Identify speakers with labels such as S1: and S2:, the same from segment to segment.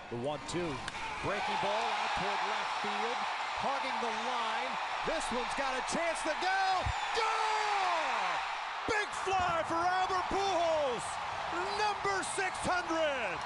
S1: The 1-2. Breaking ball out toward left field. Hugging the line. This one's got a chance to go. Goal! Big fly for Albert Pujols. Number 600.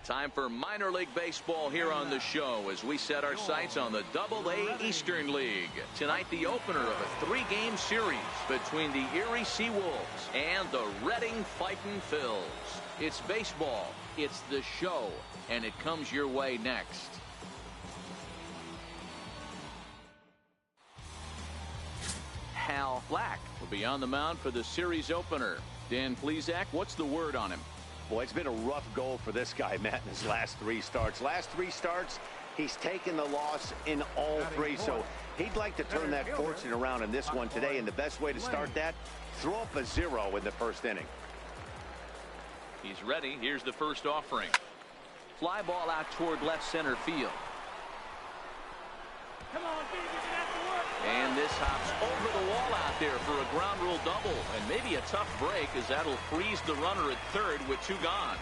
S2: Time for minor league baseball here on the show as we set our sights on the Double-A Eastern League. Tonight, the opener of a 3-game series between the Erie Seawolves and the Reading Fightin' Phils. It's baseball, it's the show, and it comes your way next. Hal Black will be on the mound for the series opener. Dan Plesac, what's the word on him?
S3: Boy, it's been a rough go for this guy, Matt, in his last 3 starts. Last 3 starts, he's taken the loss in all 3. So he'd like to turn that fortune around in this one today. And the best way to start that, throw up a 0 in the first inning.
S2: He's ready. Here's the first offering. Fly ball out toward left center field.
S1: Come on, baby, get after work.
S2: And this hops over the wall out there for a ground rule double. And maybe a tough break as that'll freeze the runner at third with 2 gone.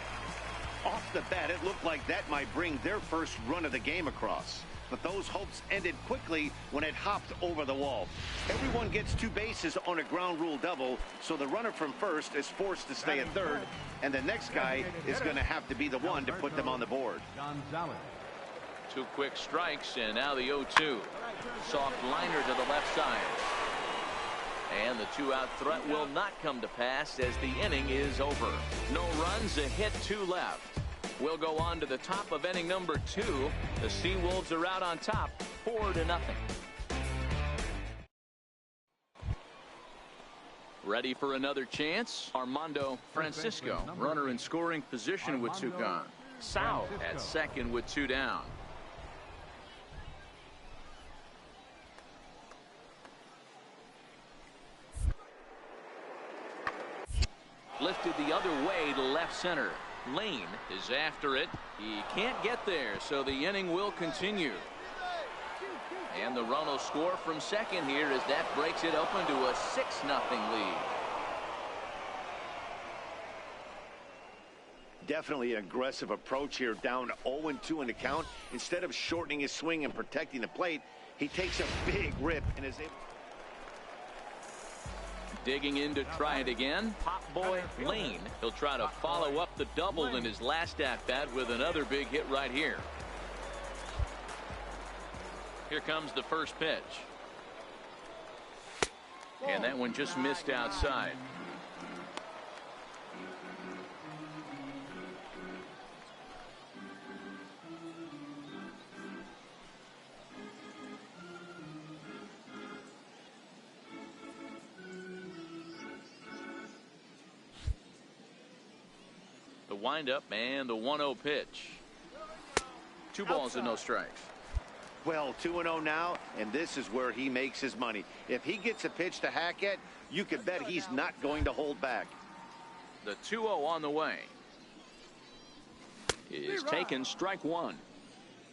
S3: Off the bat, it looked like that might bring their first run of the game across. But those hopes ended quickly when it hopped over the wall. Everyone gets 2 bases on a ground rule double, so the runner from first is forced to stay at third, and the next guy is going to have to be the one to put them on the board.
S2: 2 quick strikes, and now the 0-2. Soft liner to the left side. And the 2-out threat will not come to pass as the inning is over. No runs, a hit, 2 left. We'll go on to the top of inning number 2. The Seawolves are out on top, 4-0. Ready for another chance? Armando Francisco, runner in scoring position with 2 gone. Sal at second with 2 down. Lifted the other way to left center. Layne is after it. He can't get there, so the inning will continue. And the run will score from second here as that breaks it open to a 6-0 lead.
S3: Definitely an aggressive approach here, down 0-2 in the count. Instead of shortening his swing and protecting the plate, he takes a big rip and is able.
S2: Digging in to try it again, Pop Boy Layne. He'll try to follow up the double in his last at-bat with another big hit right here. Here comes the first pitch. And that one just missed outside. Windup and the 1-0 pitch. 2 balls and no strikes.
S3: Well, 2-0 now, and this is where he makes his money. If he gets a pitch to hack at, you can bet he's not going to hold back.
S2: The 2-0 on the way is taken, strike 1.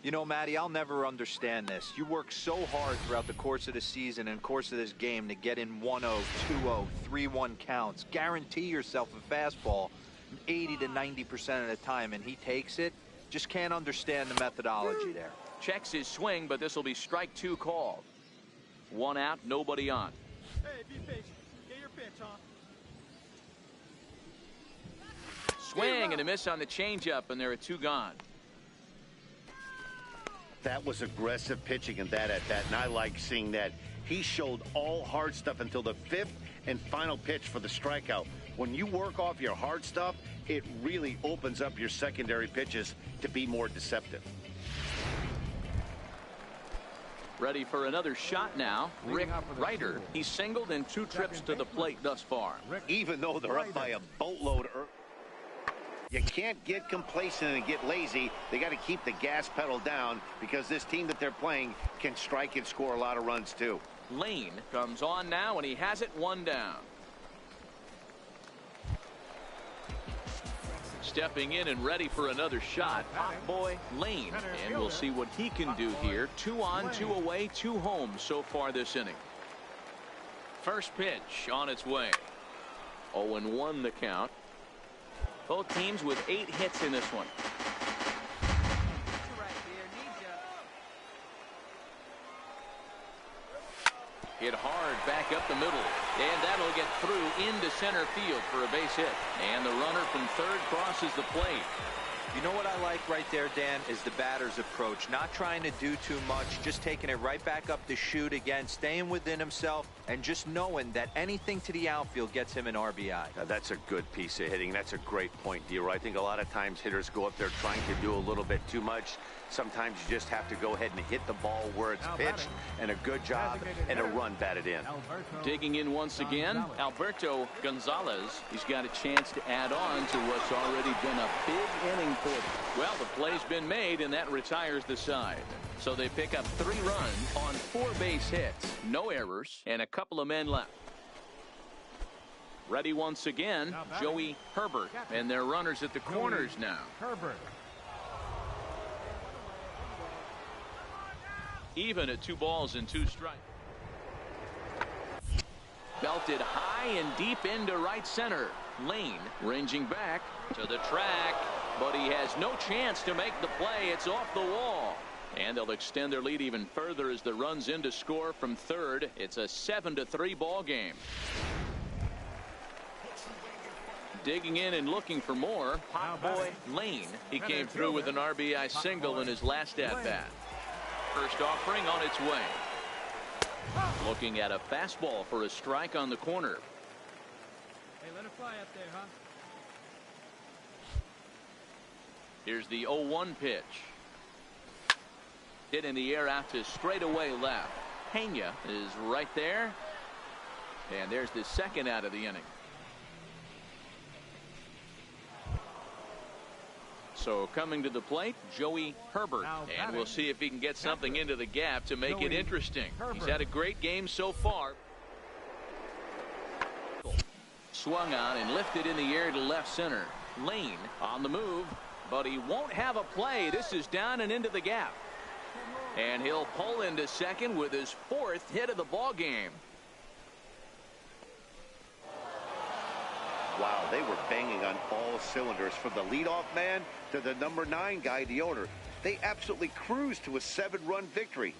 S4: You know, Matty, I'll never understand this. You work so hard throughout the course of the season and course of this game to get in 1-0, 2-0, 3-1 counts. Guarantee yourself a fastball 80 to 90% of the time, and he takes it. Just can't understand the methodology there.
S2: Checks his swing, but this will be strike 2 called. 1 out, nobody on.
S1: Hey, be patient. Get your pitch, huh?
S2: Swing and a miss on the changeup, and there are 2 gone.
S3: That was aggressive pitching in that at-bat, and I like seeing that. He showed all hard stuff until the 5th and final pitch for the strikeout. When you work off your hard stuff, it really opens up your secondary pitches to be more deceptive.
S2: Ready for another shot now. Rick Ryder. He's singled in 2 trips to the plate thus far.
S3: Even though they're up by a boatload, you can't get complacent and get lazy. They got to keep the gas pedal down because this team that they're playing can strike and score a lot of runs too.
S2: Layne comes on now, and he has it 1 down. Stepping in and ready for another shot, hot boy Layne, and we'll see what he can do here. 2 on, 2 away, 2 home so far this inning. First pitch on its way. 0-1 the count. Both teams with 8 hits in this one. Hit hard back up the middle, and that'll get through into center field for a base hit. And the runner from third crosses the plate.
S4: You know what I like right there, Dan, is the batter's approach. Not trying to do too much, just taking it right back up the chute again, staying within himself, and just knowing that anything to the outfield gets him an RBI.
S3: Now, that's a good piece of hitting. That's a great point, D-Roy. I think a lot of times hitters go up there trying to do a little bit too much. Sometimes you just have to go ahead and hit the ball where it's pitched, and a good job and a run batted in.
S2: Digging in once again, Alberto Gonzalez. He's got a chance to add on to what's already been a big inning for them. Well, the play's been made, and that retires the side. So they pick up 3 runs on 4 base hits, no errors, and a couple of men left. Ready once again, Joey Herbert, and their runners at the corners now. Even at 2 balls and 2 strikes. Belted high and deep into right center. Layne ranging back to the track, but he has no chance to make the play. It's off the wall. And they'll extend their lead even further as the runs in to score from third. It's a 7-3 ball game. Digging in and looking for more, hot boy Layne. He came through with an RBI single in his last at-bat. First offering on its way. Looking at a fastball for a strike on the corner.
S5: Hey, let it fly up there, huh?
S2: Here's the 0-1 pitch. Hit in the air out to straightaway left. Pena is right there. And there's the second out of the inning. So coming to the plate, Joey Herbert. And we'll see if he can get something into the gap to make it interesting. He's had a great game so far. Swung on and lifted in the air to left center. Layne on the move, but he won't have a play. This is down and into the gap. And he'll pull into second with his 4th hit of the ball game.
S3: Wow, they were banging on all cylinders from the leadoff man to the number 9 guy, the owner. They absolutely cruised to a 7-run victory.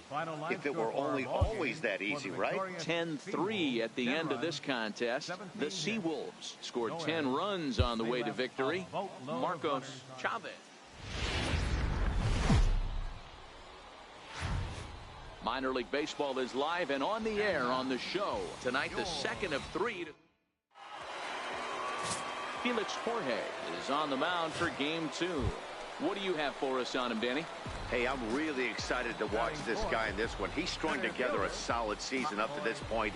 S3: If it were only always that easy, right?
S2: 10-3 at the end of this contest. The Seawolves scored 10 runs on the way to victory. Marcos Chavez. Minor League Baseball is live and on the air on the show. Tonight, the second of 3. Felix Jorge is on the mound for game 2. What do you have for us on him, Danny?
S3: Hey, I'm really excited to watch this guy in this one. He's strung together a solid season up to this point.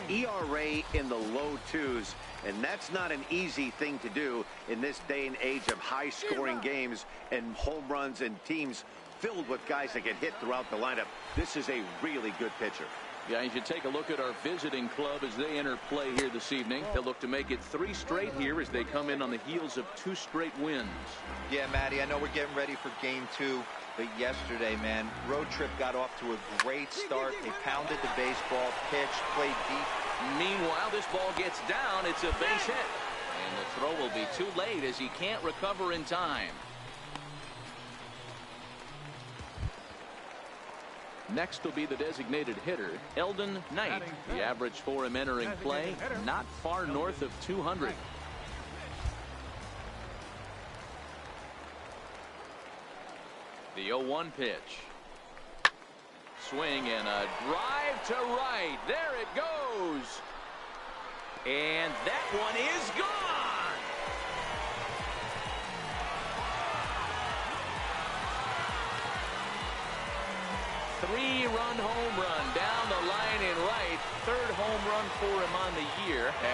S3: ERA in the low 2s, and that's not an easy thing to do in this day and age of high-scoring games and home runs and teams filled with guys that get hit throughout the lineup. This is a really good pitcher.
S2: Yeah, you should take a look at our visiting club as they enter play here this evening. They'll look to make it 3 straight here as they come in on the heels of 2 straight wins.
S4: Yeah, Matty, I know we're getting ready for game 2, but yesterday, man, road trip got off to a great start. They pounded the baseball, pitched, played deep.
S2: Meanwhile, this ball gets down. It's a base hit. And the throw will be too late as he can't recover in time. Next will be the designated hitter, Eldon Knight. The average for him entering play, not far north of 200. The 0-1 pitch. Swing and a drive to right. There it goes. And that one is gone. 3-run home run.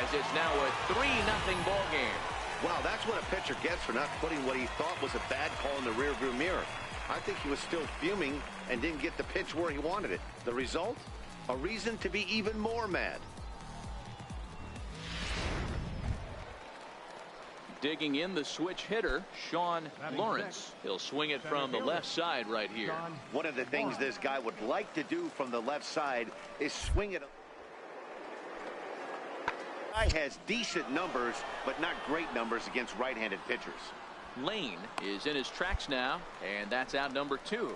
S2: as it's now a 3-0 ball game.
S3: Wow, that's what a pitcher gets for not putting what he thought was a bad call in the rearview mirror. I think he was still fuming and didn't get the pitch where he wanted it. The result? A reason to be even more mad.
S2: Digging in the switch hitter, Sean Lawrence. He'll swing it from the left side right here.
S3: One of the things this guy would like to do from the left side is swing it. Guy has decent numbers, but not great numbers against right-handed pitchers.
S2: Layne is in his tracks now, and that's out number 2.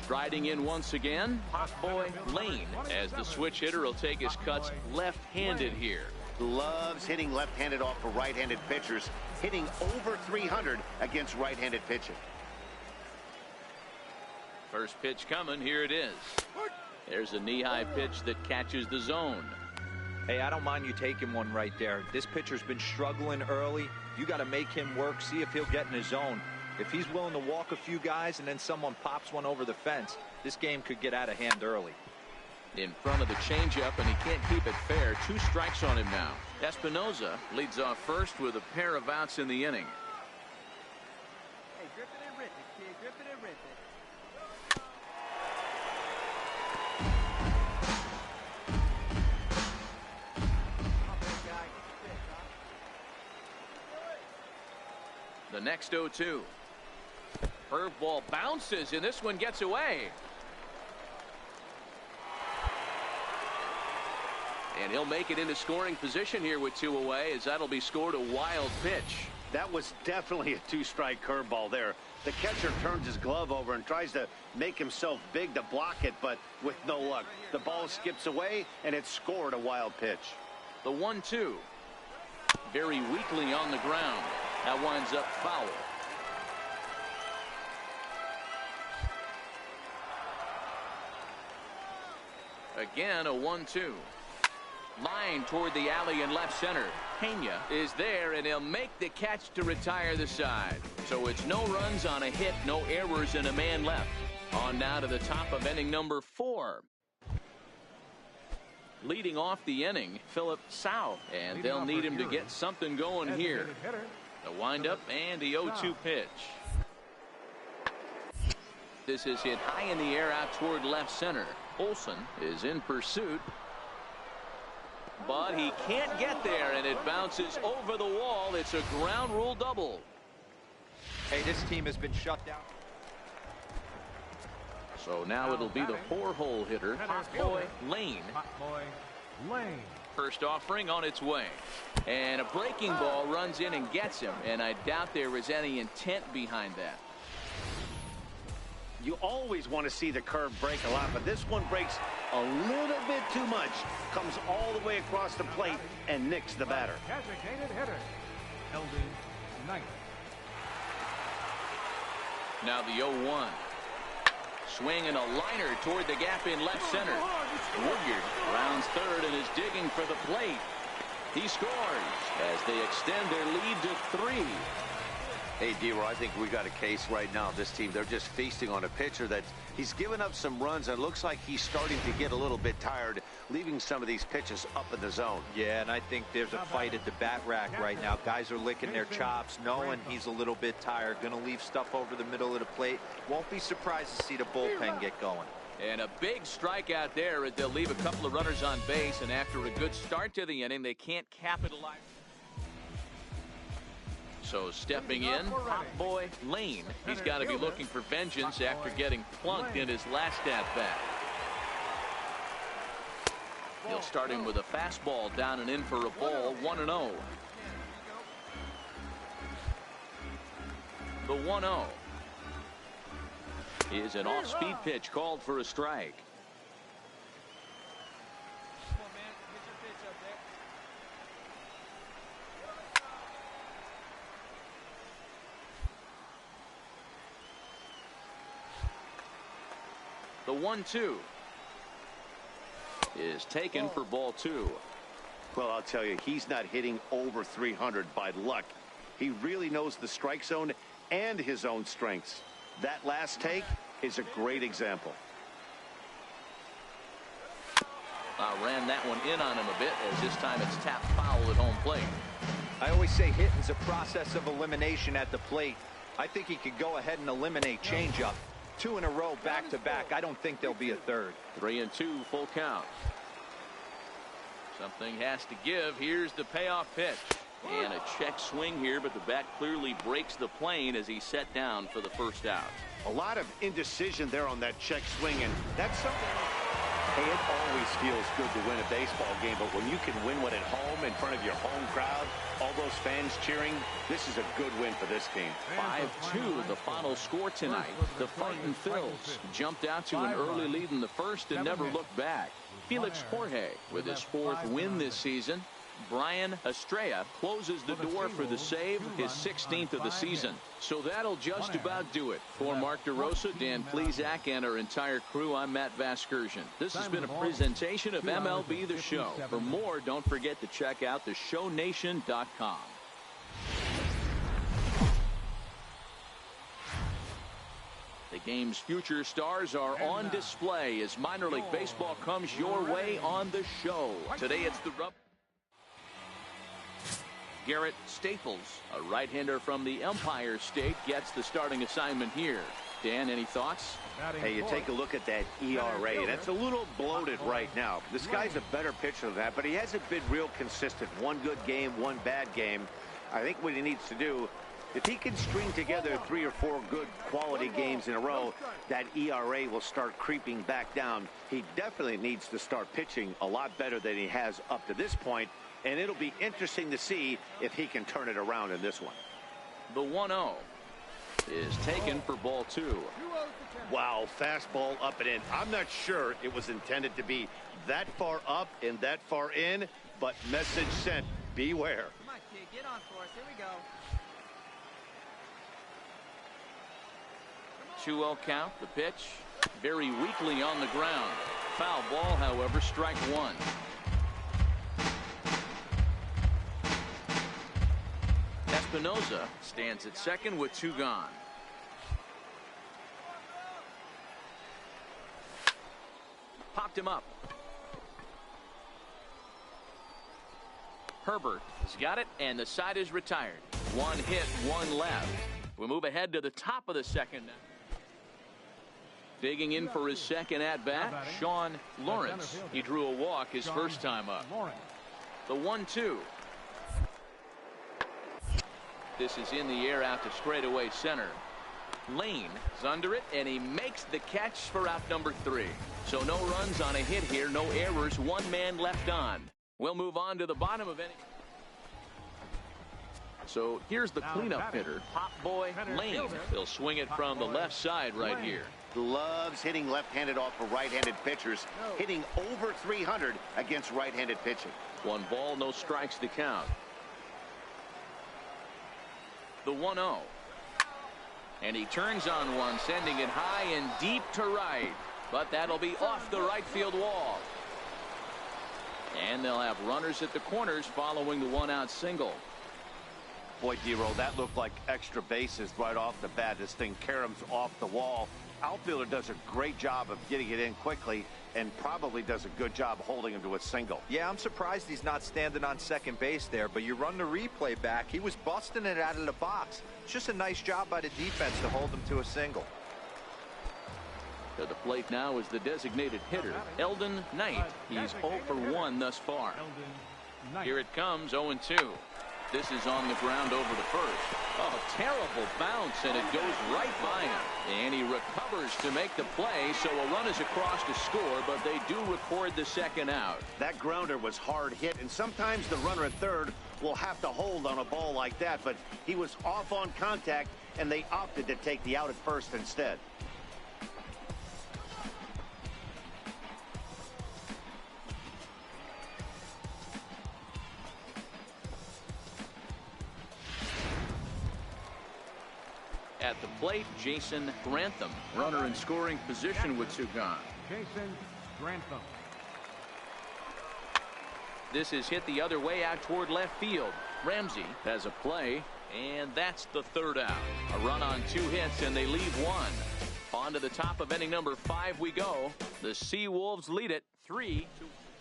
S2: Striding in once again, Hot Boy Layne, as the switch hitter will take his cuts left-handed here.
S3: Loves hitting left-handed off for right-handed pitchers, hitting over 300 against right-handed pitching.
S2: First pitch coming, here it is. There's a knee-high pitch that catches the zone.
S4: Hey, I don't mind you taking one right there. This pitcher's been struggling early. You got to make him work, see if he'll get in his zone. If he's willing to walk a few guys and then someone pops one over the fence, this game could get out of hand early.
S2: In front of the changeup, and he can't keep it fair. 2 strikes on him now. Espinoza leads off first with a pair of outs in the inning.
S5: Hey, grip it and rip it, kid. Grip it and rip it.
S2: The next 0-2. Curveball bounces, and this one gets away. And he'll make it into scoring position here with 2 away, as that'll be scored a wild pitch.
S3: That was definitely a 2-strike curveball there. The catcher turns his glove over and tries to make himself big to block it, but with no luck. The ball skips away, and it's scored a wild pitch.
S2: The 1-2. Very weakly on the ground. That winds up foul. Again, a 1-2. Line toward the alley in left center. Pena is there, and he'll make the catch to retire the side. So it's no runs on a hit, no errors, and a man left. On now to the top of inning number 4. Leading off the inning, Philip Sau, and they'll need him to get something going here. The windup and the 0-2 pitch. This is hit high in the air out toward left center. Olson is in pursuit, but he can't get there, and it bounces over the wall. It's a ground rule double.
S4: Hey, this team has been shut down.
S2: So now it'll be the 4-hole hitter, Hot Boy Layne. First offering on its way, and a breaking ball runs in and gets him, and I doubt there was any intent behind that.
S3: You always want to see the curve break a lot, but this one breaks a little bit too much. Comes all the way across the plate and nicks the batter.
S5: Designated hitter, Eldon Knight.
S2: Now the 0-1. Swing and a liner toward the gap in left center. Woodyard rounds third and is digging for the plate. He scores as they extend their lead to 3.
S3: Hey, D-Roy, I think we got a case right now. This team, they're just feasting on a pitcher that he's given up some runs, and it looks like he's starting to get a little bit tired, leaving some of these pitches up in the zone.
S4: Yeah, and I think there's a fight at the bat rack right now. Guys are licking their chops, knowing he's a little bit tired, going to leave stuff over the middle of the plate. Won't be surprised to see the bullpen get going.
S2: And a big strikeout there as they'll leave a couple of runners on base, and after a good start to the inning, they can't capitalize. So stepping in, Hot Boy Layne. He's got to be looking for vengeance after getting plunked in his last at-bat. He'll start him with a fastball down and in for a ball, 1-0. The 1-0 is an off-speed pitch called for a strike. The 1-2 is taken for ball 2.
S3: Well, I'll tell you, he's not hitting over 300 by luck. He really knows the strike zone and his own strengths. That last take is a great example.
S2: Ran that one in on him a bit, as this time it's tapped foul at home plate.
S4: I always say hitting's a process of elimination at the plate. I think he could go ahead and eliminate changeup. 2 in a row back-to-back. I don't think there'll be a third.
S2: 3-2, full count. Something has to give. Here's the payoff pitch. And a check swing here, but the bat clearly breaks the plane as he's set down for the first out.
S3: A lot of indecision there on that check swing, and that's something. Hey, it always feels good to win a baseball game, but when you can win one at home in front of your home crowd, all those fans cheering, this is a good win for this team.
S2: 5-2, the final score tonight. The Fightin' Phils jumped out to an early lead in the first and never looked back. Felix Jorge with his 4th win this season. Brian Estrella closes the door for the save, his 16th of the season. So that'll just about do it. For Mark DeRosa, Dan Plesac, and our entire crew, I'm Matt Vasgersian. This has been a presentation of MLB The Show. For more, don't forget to check out theshownation.com. The game's future stars are on display as minor league baseball comes your way on the show. Today it's the Garrett Staples, a right-hander from the Empire State, gets the starting assignment here. Dan, any thoughts?
S3: Hey, you take a look at that ERA. That's a little bloated right now. This guy's a better pitcher than that, but he hasn't been real consistent. One good game, one bad game. I think what he needs to do, if he can string together 3 or 4 good quality games in a row, that ERA will start creeping back down. He definitely needs to start pitching a lot better than he has up to this point. And it'll be interesting to see if he can turn it around in this one.
S2: The 1-0 is taken for ball 2.
S3: Wow, fastball up and in. I'm not sure it was intended to be that far up and that far in, but message sent, beware.
S5: Come on, kid, get on for us. Here we go.
S2: 2-0 count, the pitch very weakly on the ground. Foul ball, however, strike 1. Espinoza stands at second with 2 gone. Popped him up. Herbert has got it, and the side is retired. 1 hit, 1 left. We move ahead to the top of the second now. Digging in for his second at-bat, Sean Lawrence. He drew a walk his first time up. The 1-2. This is in the air out to straightaway center. Layne is under it, and he makes the catch for out number 3. So no runs on a hit here, no errors, 1 man left on. We'll move on to the bottom of any. So here's the cleanup hitter, Pop Boy Layne. He'll swing it from the left side right here.
S3: Loves hitting left-handed off of right-handed pitchers, hitting over 300 against right-handed pitching.
S2: 1 ball, no strikes to count. The 1-0. And he turns on one, sending it high and deep to right. But that'll be off the right field wall. And they'll have runners at the corners following the 1-out single.
S3: Boy, D-Roll, that looked like extra bases right off the bat. This thing caroms off the wall. Outfielder does a great job of getting it in quickly and probably does a good job holding him to a single.
S4: Yeah, I'm surprised he's not standing on second base there, but you run the replay back. He was busting it out of the box. It's just a nice job by the defense to hold him to a single.
S2: To the plate now is the designated hitter, Eldon Knight. He's 0 for 1 thus far. Here it comes, 0-2. This is on the ground over the first. Oh, terrible bounce, and it goes right by him. And he recovers to make the play, so a run is across to score, but they do record the second out.
S3: That grounder was hard hit, and sometimes the runner at third will have to hold on a ball like that, but he was off on contact, and they opted to take the out at first instead.
S2: At the plate, Jason Grantham, runner in scoring position with 2 gone.
S5: Jason Grantham.
S2: This is hit the other way out toward left field. Ramsey has a play, and that's the 3rd out. A run on 2 hits, and they leave 1. On to the top of inning number 5 we go. The Seawolves lead it 3-2.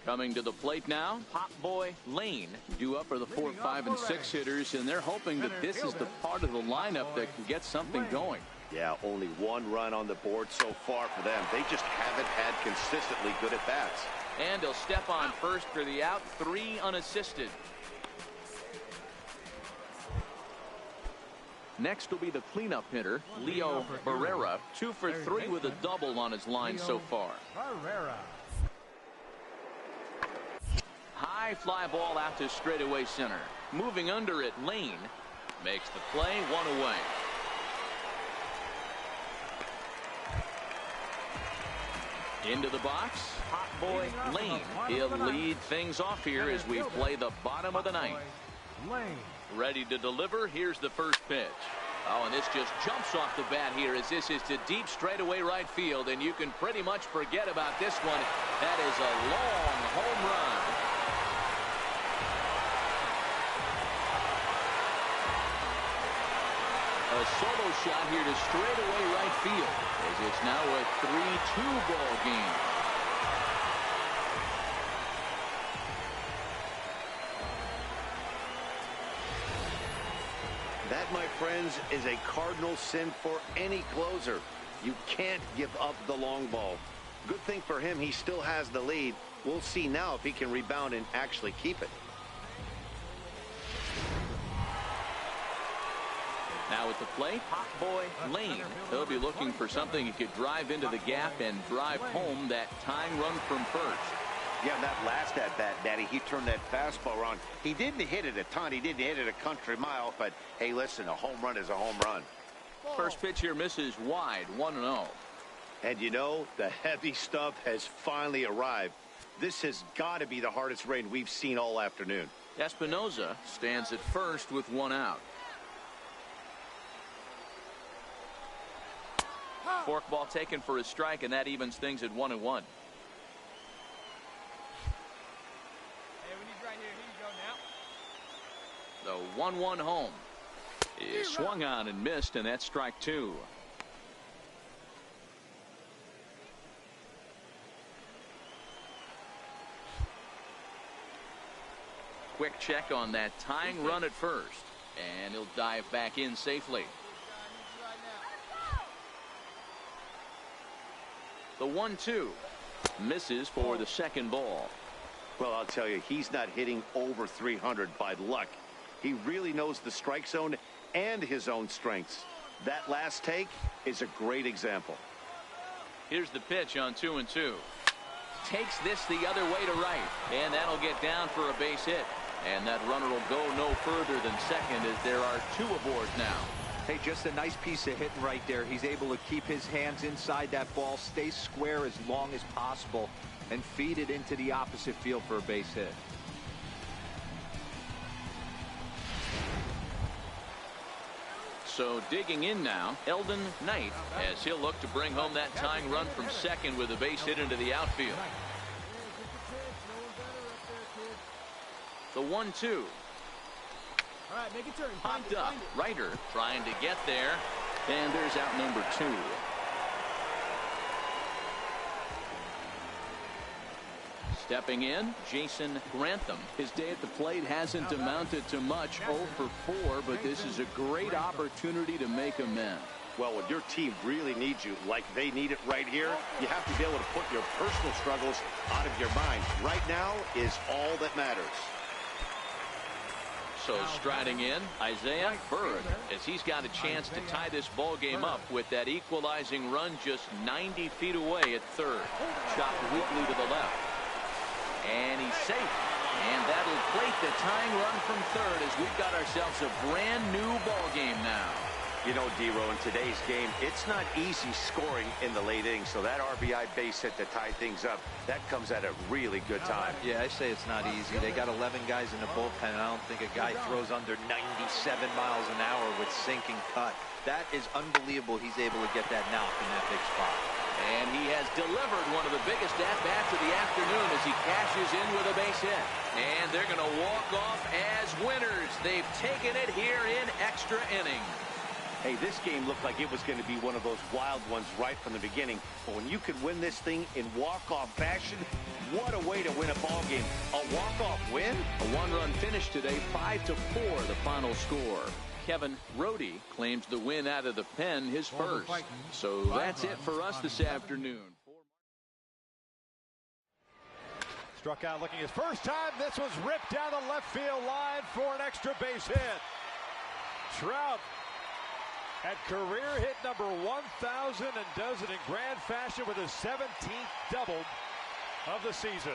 S2: Coming to the plate now, Hot Boy Layne due up for the 4, 5, and 6 hitters, and they're hoping that this is the part of the lineup that can get something going.
S3: Yeah, only 1 run on the board so far for them. They just haven't had consistently good at bats.
S2: And he'll step on first for the out, 3 unassisted. Next will be the cleanup hitter, Leo Barrera, 2 for 3 with a double on his line so far. High fly ball out to straightaway center. Moving under it, Layne makes the play, 1 away. Into the box, Hot Boy Layne. He'll lead things off here as we play the bottom of the 9th. Ready to deliver. Here's the first pitch. Oh, and this just jumps off the bat here as this is to deep straightaway right field, and you can pretty much forget about this one. That is a long home run. A solo shot here to straightaway right field as it's now a 3-2 ball game.
S3: That, my friends, is a cardinal sin for any closer. You can't give up the long ball. Good thing for him, he still has the lead. We'll see now if he can rebound and actually keep it.
S2: Now at the plate, Hot Boy Layne. He'll be looking for something he could drive into the gap and drive home that tying run from first.
S3: Yeah, that last at-bat, Daddy, he turned that fastball around. He didn't hit it a ton. He didn't hit it a country mile. But, hey, listen, a home run is a home run.
S2: First pitch here misses wide, 1-0.
S3: And, you know, the heavy stuff has finally arrived. This has got to be the hardest rain we've seen all afternoon.
S2: Espinoza stands at first with 1 out. Forkball taken for a strike, and that evens things at 1-1. The 1-1 home is swung on and missed, and that's strike 2. Quick check on that tying run at first, and he'll dive back in safely. The 1-2 misses for the second ball.
S3: Well, I'll tell you, he's not hitting over 300 by luck. He really knows the strike zone and his own strengths. That last take is a great example.
S2: Here's the pitch on 2-2. Takes this the other way to right, and that'll get down for a base hit. And that runner will go no further than second as there are 2 aboard now.
S4: Hey, just a nice piece of hitting right there. He's able to keep his hands inside that ball, stay square as long as possible, and feed it into the opposite field for a base hit.
S2: So digging in now, Eldon Knight, as he'll look to bring home that tying run from second with a base hit into the outfield. The 1-2.
S5: All right, make a turn.
S2: Popped up. Ryder trying to get there. And there's out number 2. Stepping in, Jason Grantham. His day at the plate hasn't amounted to much, 0 for 4, but this is a great opportunity to make amends.
S3: Well, when your team really needs you, like they need it right here, you have to be able to put your personal struggles out of your mind. Right now is all that matters.
S2: So striding in, Isaiah Berg, as he's got a chance to tie this ball game up with that equalizing run just 90 feet away at third. Chopped weakly to the left. And he's safe. And that'll plate the tying run from third as we've got ourselves a brand new ball game now.
S3: You know, D-Row, in today's game, it's not easy scoring in the late innings, so that RBI base hit to tie things up, that comes at a really good time.
S4: Yeah, I say it's not easy. They got 11 guys in the bullpen, and I don't think a guy throws under 97 miles an hour with sinking cut. That is unbelievable he's able to get that knock in that big spot.
S2: And he has delivered one of the biggest at-bats of the afternoon as he cashes in with a base hit. And they're going to walk off as winners. They've taken it here in extra innings.
S3: Hey, this game looked like it was going to be one of those wild ones right from the beginning. But when you could win this thing in walk-off fashion, what a way to win a ball game. A walk-off win?
S2: A one-run finish today, 5-4 the final score. Kevin Rohde claims the win out of the pen, his first. So that's it for us this afternoon.
S1: Struck out looking his first time. This was ripped down the left field line for an extra base hit. Trout at career hit number 1,000 and does it in grand fashion with his 17th double of the season.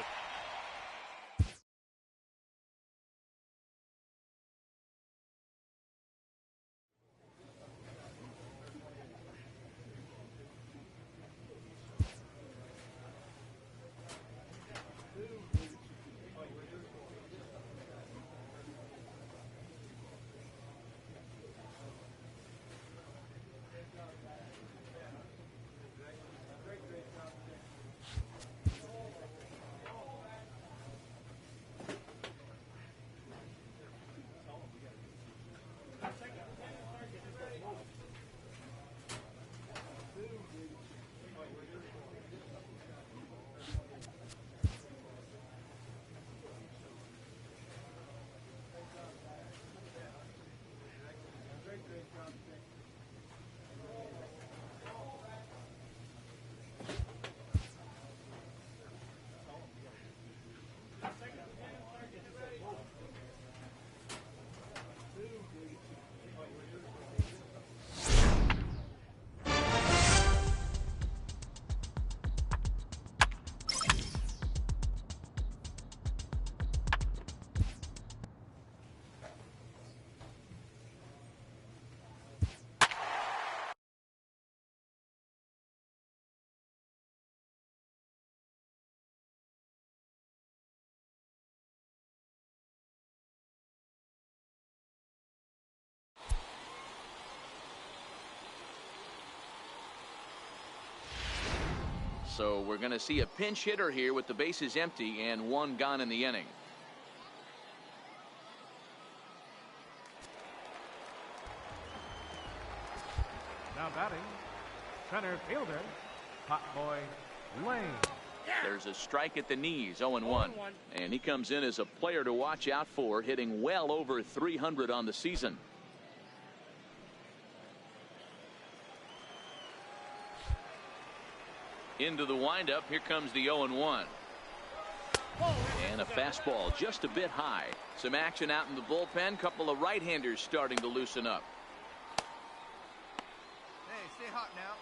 S2: So we're going to see a pinch hitter here with the bases empty and one gone in the inning.
S5: Now batting, center fielder, hot boy Layne.
S2: There's a strike at the knees, 0-1. And he comes in as a player to watch out for, hitting well over 300 on the season. Into the windup, here comes the 0-1. And a fastball just a bit high. Some action out in the bullpen. Couple of right-handers starting to loosen up.
S6: Hey, stay hot now.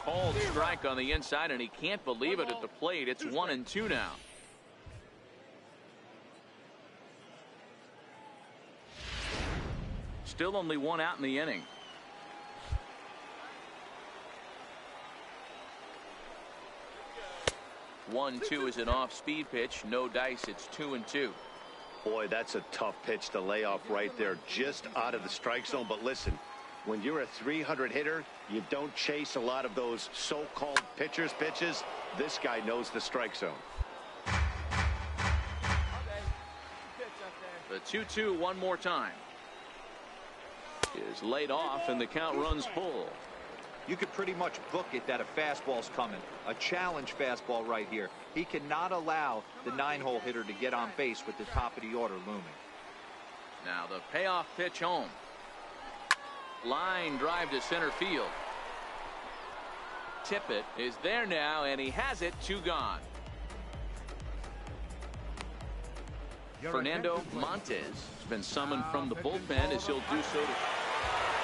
S2: Called strike on the inside, and he can't believe it at the plate. It's 1-2 now. Still only one out in the inning. One, 2 is an off-speed pitch. No dice. It's 2-2.
S3: Boy, that's a tough pitch to lay off right there, just out of the strike zone. But listen, when you're a 300 hitter, you don't chase a lot of those so-called pitchers' pitches. This guy knows the strike zone.
S2: The 2-2 one more time. Is laid off and the count runs full.
S4: You could pretty much book it that a fastball's coming. A challenge fastball right here. He cannot allow the 9-hole hitter to get on base with the top of the order looming.
S2: Now the payoff pitch home. Line drive to center field. Tippett is there now, and he has it. 2 gone. Fernando Montes has been summoned from the bullpen as he'll do so.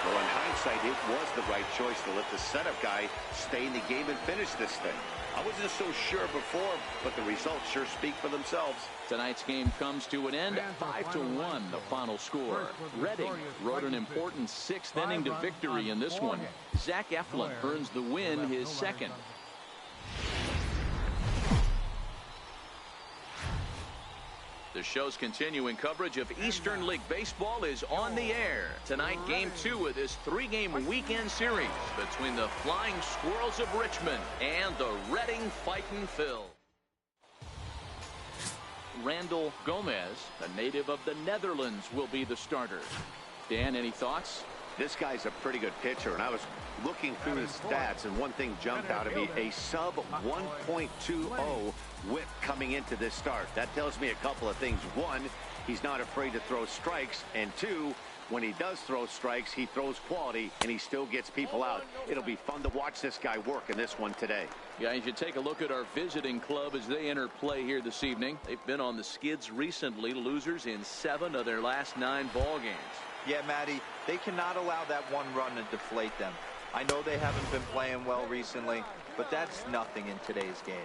S3: Well, in hindsight, it was the right choice to let the setup guy stay in the game and finish this thing. I wasn't so sure before, but the results sure speak for themselves.
S2: Tonight's game comes to an end. 5-1 the final score. Redding rode an important 6th inning to victory in this one. Zach Eflin earns the win, his second. The show's continuing coverage of Eastern League Baseball is on the air. Tonight, Game 2 of this 3-game weekend series between the Flying Squirrels of Richmond and the Reading Fightin' Phil. Randall Gomez, a native of the Netherlands, will be the starter. Dan, any thoughts?
S3: This guy's a pretty good pitcher, and I was looking through his stats, and one thing jumped out at me, a sub 1.20 whip coming into this start. That tells me a couple of things. One, he's not afraid to throw strikes, and two, when he does throw strikes, he throws quality, and he still gets people out. It'll be fun to watch this guy work in this one today.
S2: Yeah, you should take a look at our visiting club as they enter play here this evening. They've been on the skids recently, losers in 7 of their last 9 ball games.
S4: Yeah, Matty, they cannot allow that one run to deflate them. I know they haven't been playing well recently, but that's nothing in today's game.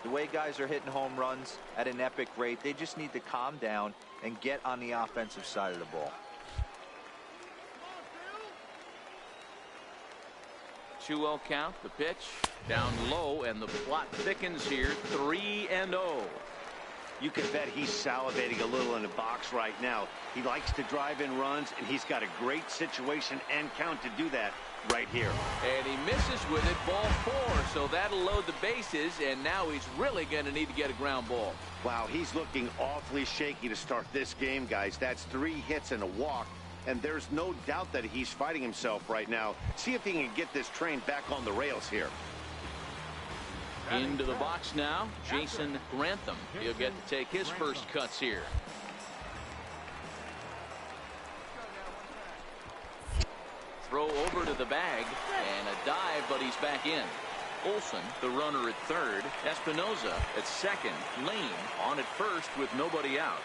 S4: The way guys are hitting home runs at an epic rate, they just need to calm down and get on the offensive side of the ball.
S2: 2-0 count, the pitch down low, and the plot thickens here. 3-0.
S3: You can bet he's salivating a little in the box right now. He likes to drive in runs, and he's got a great situation and count to do that right here.
S2: And he misses with it, ball 4, so that'll load the bases, and now he's really going to need to get a ground ball.
S3: Wow, he's looking awfully shaky to start this game, guys. That's 3 hits and a walk, and there's no doubt that he's fighting himself right now. See if he can get this train back on the rails here.
S2: Into the box now, Jason Grantham. He'll get to take his first cuts here. Throw over to the bag, and a dive, but he's back in. Olson, the runner at third. Espinoza at second. Layne on at first with nobody out.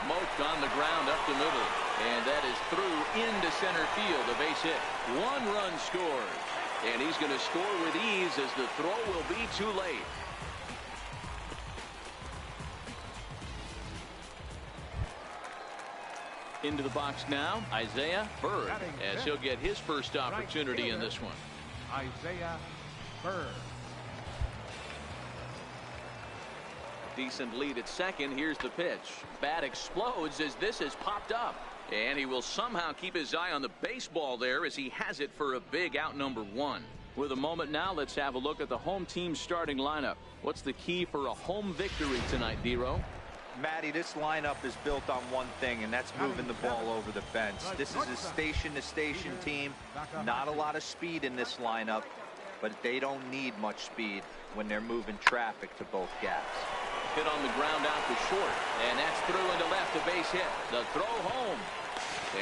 S2: Smoked on the ground up the middle, and that is through into center field, a base hit. 1 run scores. And he's going to score with ease as the throw will be too late. Into the box now, Isaiah Bird, as he'll get his first opportunity in this one.
S5: Isaiah Bird.
S2: Decent lead at second. Here's the pitch. Bat explodes as this has popped up. And he will somehow keep his eye on the baseball there as he has it for a big out number 1. With a moment now, let's have a look at the home team's starting lineup. What's the key for a home victory tonight, D-Row?
S4: Matty, this lineup is built on one thing, and that's moving the ball over the fence. This is a station-to-station team. Not a lot of speed in this lineup, but they don't need much speed when they're moving traffic to both gaps.
S2: Hit on the ground out to short, and that's through into left, a base hit. The throw home,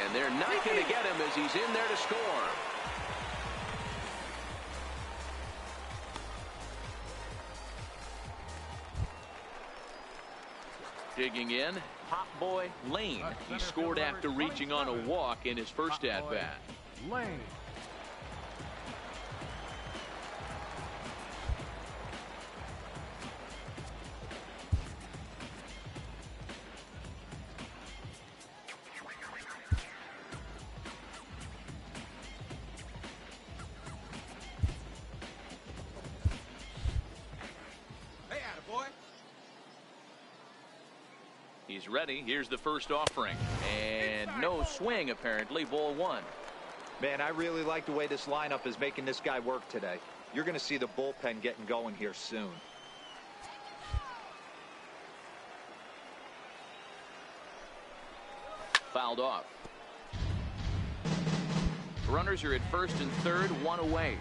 S2: and they're not going to get him as he's in there to score. Digging in, Hot Boy Layne. He scored after reaching on a walk in his first at-bat.
S5: Layne.
S2: He's ready. Here's the first offering. And no swing, apparently. Ball 1.
S4: Man, I really like the way this lineup is making this guy work today. You're going to see the bullpen getting going here soon.
S2: Fouled off. Runners are at first and third, 1 away.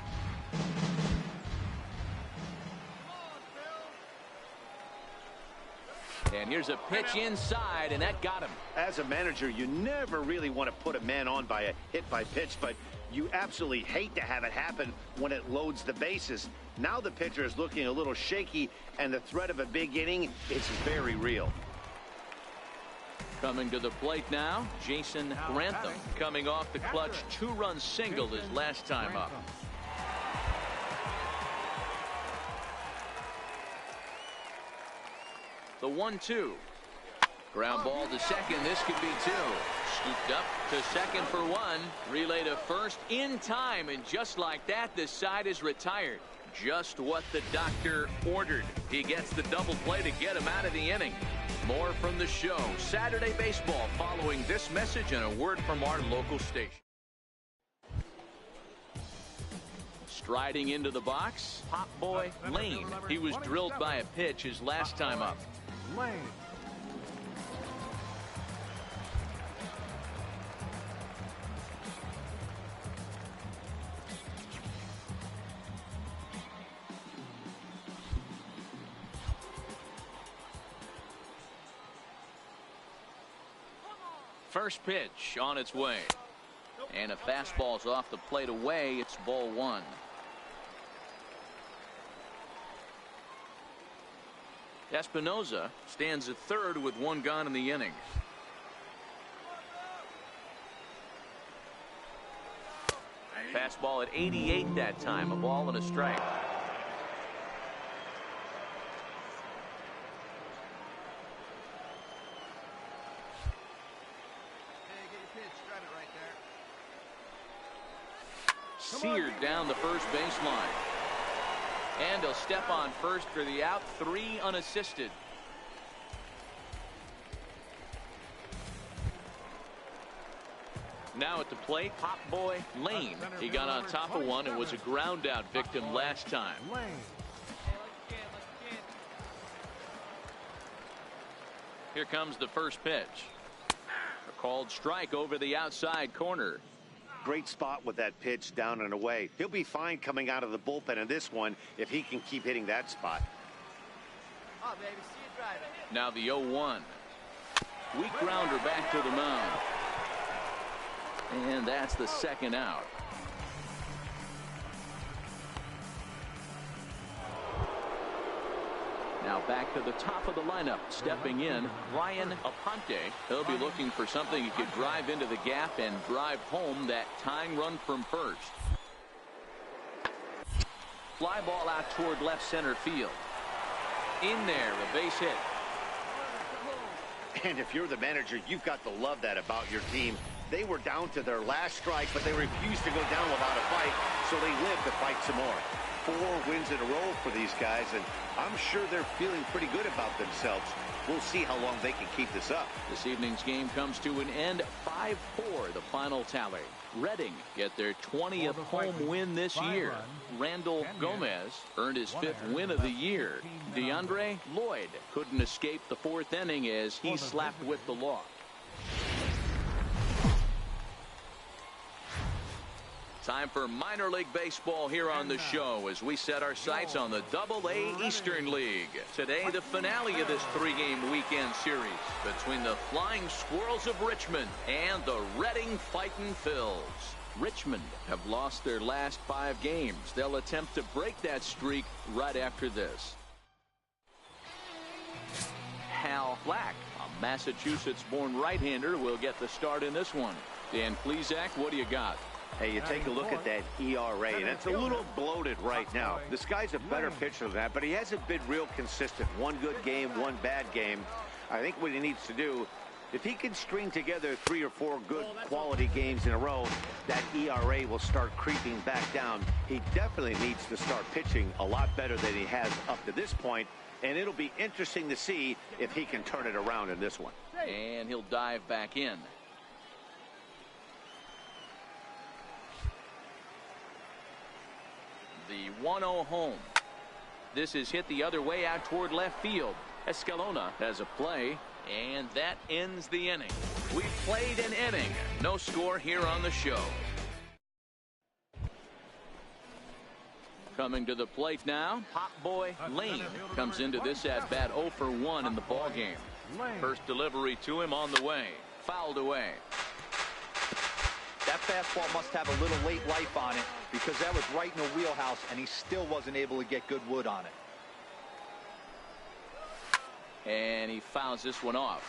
S2: And here's a pitch inside, and that got him.
S3: As a manager, you never really want to put a man on by a hit by pitch, but you absolutely hate to have it happen when it loads the bases. Now the pitcher is looking a little shaky, and the threat of a big inning is very real.
S2: Coming to the plate now, Jason Grantham, coming off the clutch 2-run single his last time up. The 1-2. Ground ball to second. This could be 2. Scooped up to second for 1. Relay to first in time. And just like that, the side is retired. Just what the doctor ordered. He gets the double play to get him out of the inning. More from the show. Saturday baseball following this message and a word from our local station. Striding into the box, Pop Boy Layne. He was drilled by a pitch his last time up.
S5: Layne.
S2: First pitch on its way. And a fastball's off the plate away. It's ball one. Espinoza stands at third with one gone in the inning. Fastball at 88 that time. A ball and a strike. Seared down the first baseline. And he'll step on first for the out. 3 unassisted. Now at the plate, Pop Boy Layne. He got on top of one and was a ground out victim last time.
S5: Layne.
S2: Here comes the first pitch. A called strike over the outside corner.
S3: Great spot with that pitch down and away. He'll be fine coming out of the bullpen in this one if he can keep hitting that spot.
S6: Oh, baby, see you driving.
S2: Now the 0-1. Weak grounder back to the mound. And that's the second out. Now back to the top of the lineup. Stepping in, Ryan Aponte. He'll be looking for something he could drive into the gap and drive home that tying run from first. Fly ball out toward left center field. In there, a base hit.
S3: And if you're the manager, you've got to love that about your team. They were down to their last strike, but they refused to go down without a fight, so they lived to fight some more. 4 wins in a row for these guys, and I'm sure they're feeling pretty good about themselves. We'll see how long they can keep this up.
S2: This evening's game comes to an end. 5-4 the final tally. Reading get their 20th home win this year. Randall Gomez earned his 5th win of the year. DeAndre Lloyd couldn't escape the 4th inning as he slapped with the loss. Time for minor league baseball here on the show as we set our sights on the Double-A Eastern League. Today, the finale of this 3-game weekend series between the Flying Squirrels of Richmond and the Reading Fightin' Phils. Richmond have lost their last 5 games. They'll attempt to break that streak right after this. Hal Black, a Massachusetts-born right-hander, will get the start in this one. Dan Plesac, what do you got?
S3: Hey, you take a look at that ERA, and it's a little bloated right now. This guy's a better pitcher than that, but he hasn't been real consistent. 1 good game, 1 bad game. I think what he needs to do, if he can string together 3 or 4 good quality games in a row, that ERA will start creeping back down. He definitely needs to start pitching a lot better than he has up to this point, and it'll be interesting to see if he can turn it around in this one.
S2: And he'll dive back in. The 1-0 home. This is hit the other way out toward left field. Escalona has a play, and that ends the inning. We played an inning. No score here on the show. Coming to the plate now, Pop Boy Layne comes into this at bat 0 for 1 in the ball game. First delivery to him on the way. Fouled away.
S4: That fastball must have a little late life on it because that was right in the wheelhouse and he still wasn't able to get good wood on it.
S2: And he fouls this one off.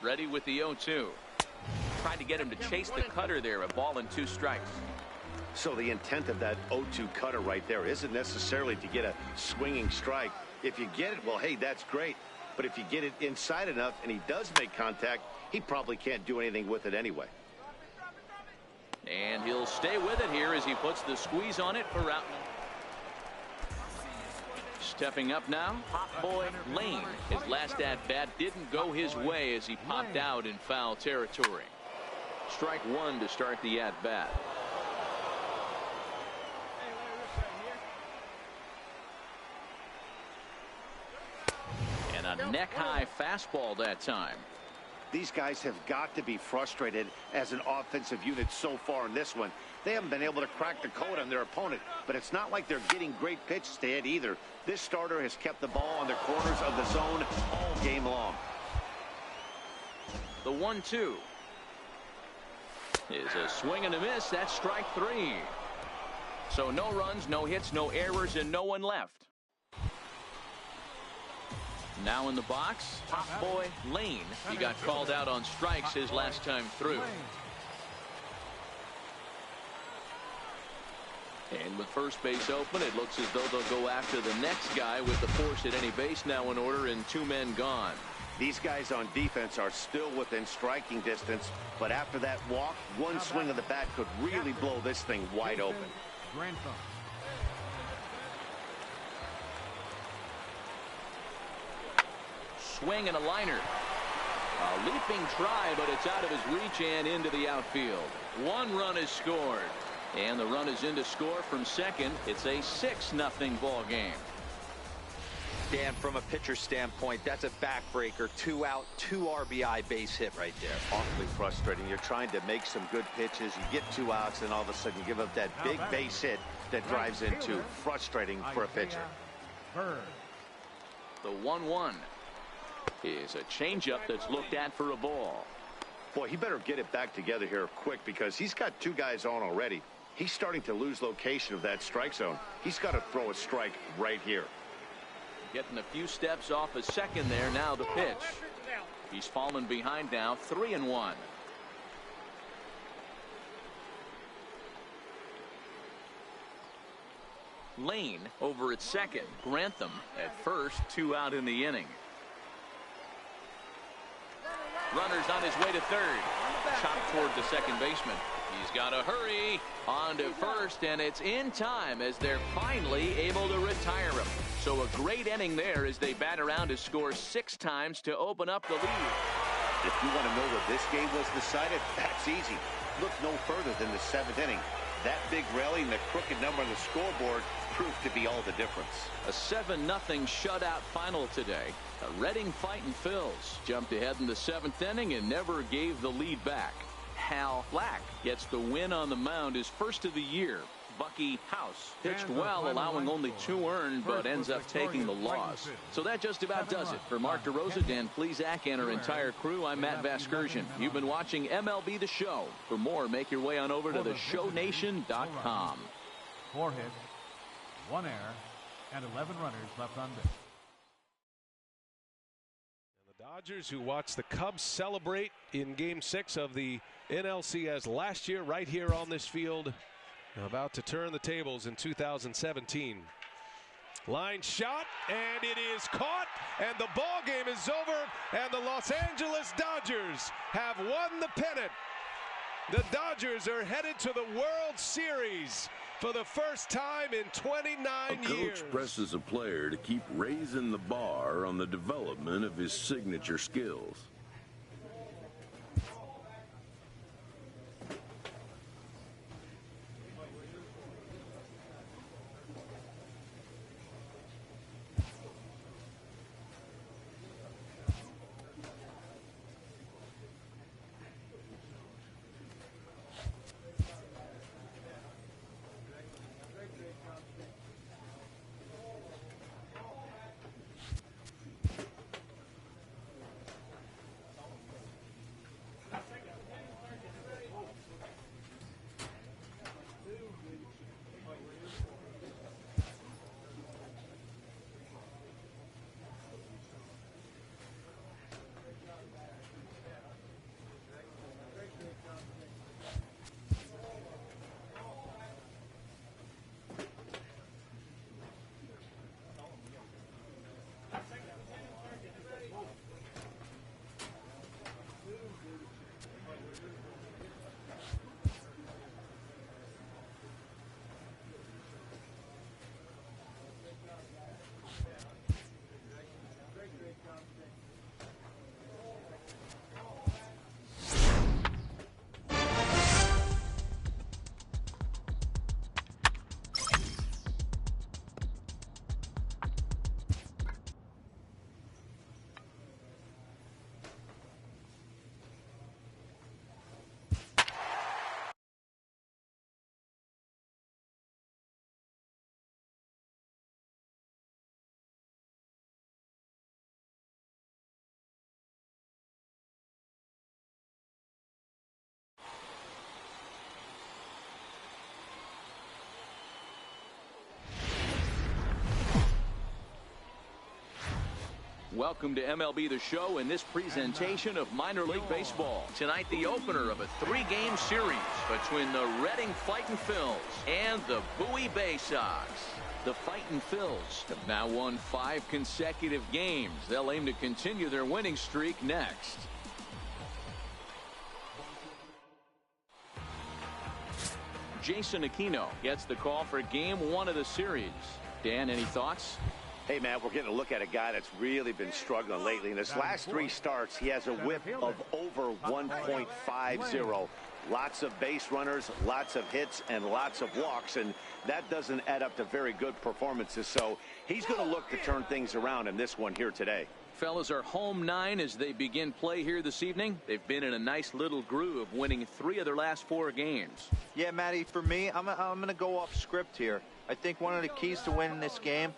S2: Ready with the 0-2. Tried to get him to chase the cutter there. A ball and 2 strikes.
S3: So the intent of that 0-2 cutter right there isn't necessarily to get a swinging strike. If you get it, well, hey, that's great. But if you get it inside enough and he does make contact, he probably can't do anything with it anyway.
S2: And he'll stay with it here as he puts the squeeze on it for out. Stepping up now, Pop Boy Layne. His last at-bat didn't go his way as he popped out in foul territory. Strike one to start the at-bat. And a neck-high fastball that time.
S3: These guys have got to be frustrated as an offensive unit so far in this one. They haven't been able to crack the code on their opponent, but it's not like they're getting great pitches to hit either. This starter has kept the ball on the corners of the zone all game long.
S2: The 1-2 is a swing and a miss. That's strike three. So no runs, no hits, no errors, and no one left. Now in the box, Pop Boy Layne. He got called out on strikes his last time through. And with first base open, it looks as though they'll go after the next guy with the force at any base now in order and two men gone.
S3: These guys on defense are still within striking distance, but after that walk, one swing of the bat could really blow this thing wide open.
S2: Swing and a liner. A leaping try, but it's out of his reach and into the outfield. One run is scored. And the run is in to score from second. It's a 6-0 ball game.
S4: Dan, from a pitcher standpoint, that's a backbreaker. 2 out, 2 RBI base hit right there.
S3: Awfully frustrating. You're trying to make some good pitches. You get 2 outs, and all of a sudden you give up that big base hit that drives in 2. Frustrating for a pitcher.
S2: The 1-1 is a changeup that's looked at for a ball.
S3: Boy, he better get it back together here quick because he's got 2 guys on already. He's starting to lose location of that strike zone. He's got to throw a strike right here.
S2: Getting a few steps off a second there. Now the pitch. He's fallen behind now. 3-1. Layne over at second. Grantham at first. 2 out in the inning. Runner's on his way to third. Chopped toward the second baseman. He's got to hurry on to first, and it's in time as they're finally able to retire him. So a great inning there as they bat around to score 6 times to open up the lead.
S3: If you want to know where this game was decided, that's easy. Look no further than the 7th inning. That big rally and the crooked number on the scoreboard proved to be all the difference.
S2: A 7-0 shutout final today. A Reading fighting Phils jumped ahead in the 7th inning and never gave the lead back. Hal Black gets the win on the mound, his first of the year. Bucky House pitched well, allowing only 2 earned, but ends up taking the loss. So that just about does it. For Mark DeRosa, Dan Plesac, and our entire crew, I'm Matt Vasgersian. You've been watching MLB The Show. For more, make your way on over to the Show18.com.
S5: 4 hits, 1 error, and 11 runners left on base.
S7: The Dodgers, who watched the Cubs celebrate in Game 6 of the NLCS last year, right here on this field, about to turn the tables in 2017. Line shot, and it is caught, and the ball game is over, and the Los Angeles Dodgers have won the pennant. The Dodgers are headed to the World Series for the first time in 29 years.
S8: A coach presses a player to keep raising the bar on the development of his signature skills.
S2: Welcome to MLB The Show in this presentation of minor league baseball. Tonight, the opener of a 3-game series between the Reading Fightin' Phils and the Bowie Bay Sox. The Fightin' Phils have now won 5 consecutive games. They'll aim to continue their winning streak next. Jason Aquino gets the call for game 1 of the series. Dan, any thoughts?
S3: Hey, Matt, we're getting a look at a guy that's really been struggling lately. In his last 3 starts, he has a whip of over 1.50. Lots of base runners, lots of hits, and lots of walks, and that doesn't add up to very good performances. So he's going to look to turn things around in this one here today.
S2: Fellas are home 9 as they begin play here this evening. They've been in a nice little groove, winning 3 of their last 4 games.
S4: Yeah, Matty, for me, I'm going to go off script here. I think one of the keys to winning this game,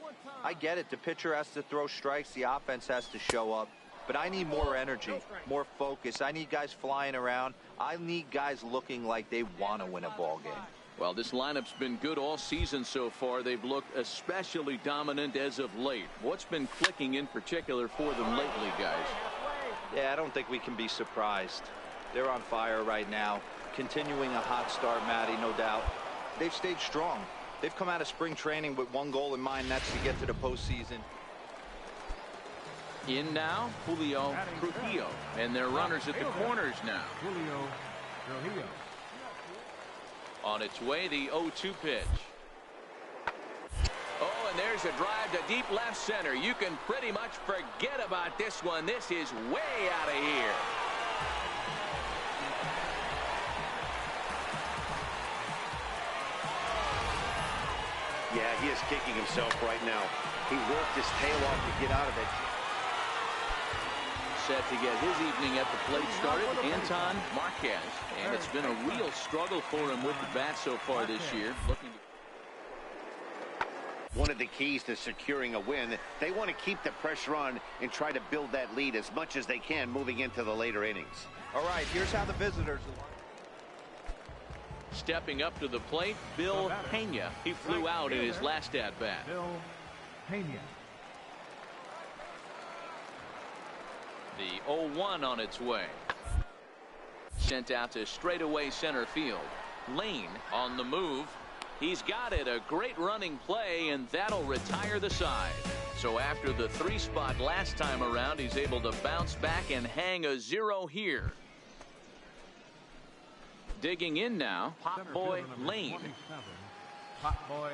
S4: I get it. The pitcher has to throw strikes. The offense has to show up. But I need more energy, more focus. I need guys flying around. I need guys looking like they want to win a ball game.
S2: Well, this lineup's been good all season so far. They've looked especially dominant as of late. What's been clicking in particular for them lately, guys?
S4: Yeah, I don't think we can be surprised. They're on fire right now. Continuing a hot start, Matty, no doubt. They've stayed strong. They've come out of spring training with one goal in mind, that's to get to the postseason.
S2: In now, Julio Trujillo, and their runners at the corners now.
S5: Julio Trujillo.
S2: On its way, the 0-2 pitch. Oh, and there's a drive to deep left center. You can pretty much forget about this one. This is way out of here.
S3: Yeah, he is kicking himself right now. He worked his tail off to get out of it.
S2: Set to get his evening at the plate started, Anton Marquez. And it's been a real struggle for him with the bat so far this year.
S3: One of the keys to securing a win, they want to keep the pressure on and try to build that lead as much as they can moving into the later innings.
S4: All right, here's how the visitors...
S2: Stepping up to the plate, Bill Pena. He flew out in his last at-bat.
S5: Bill Pena.
S2: The 0-1 on its way. Sent out to straightaway center field. Layne on the move. He's got it. A great running play, and that'll retire the side. So after the 3 spot last time around, he's able to bounce back and hang a 0 here. Digging in now, Pop Boy Layne.
S5: Pop Boy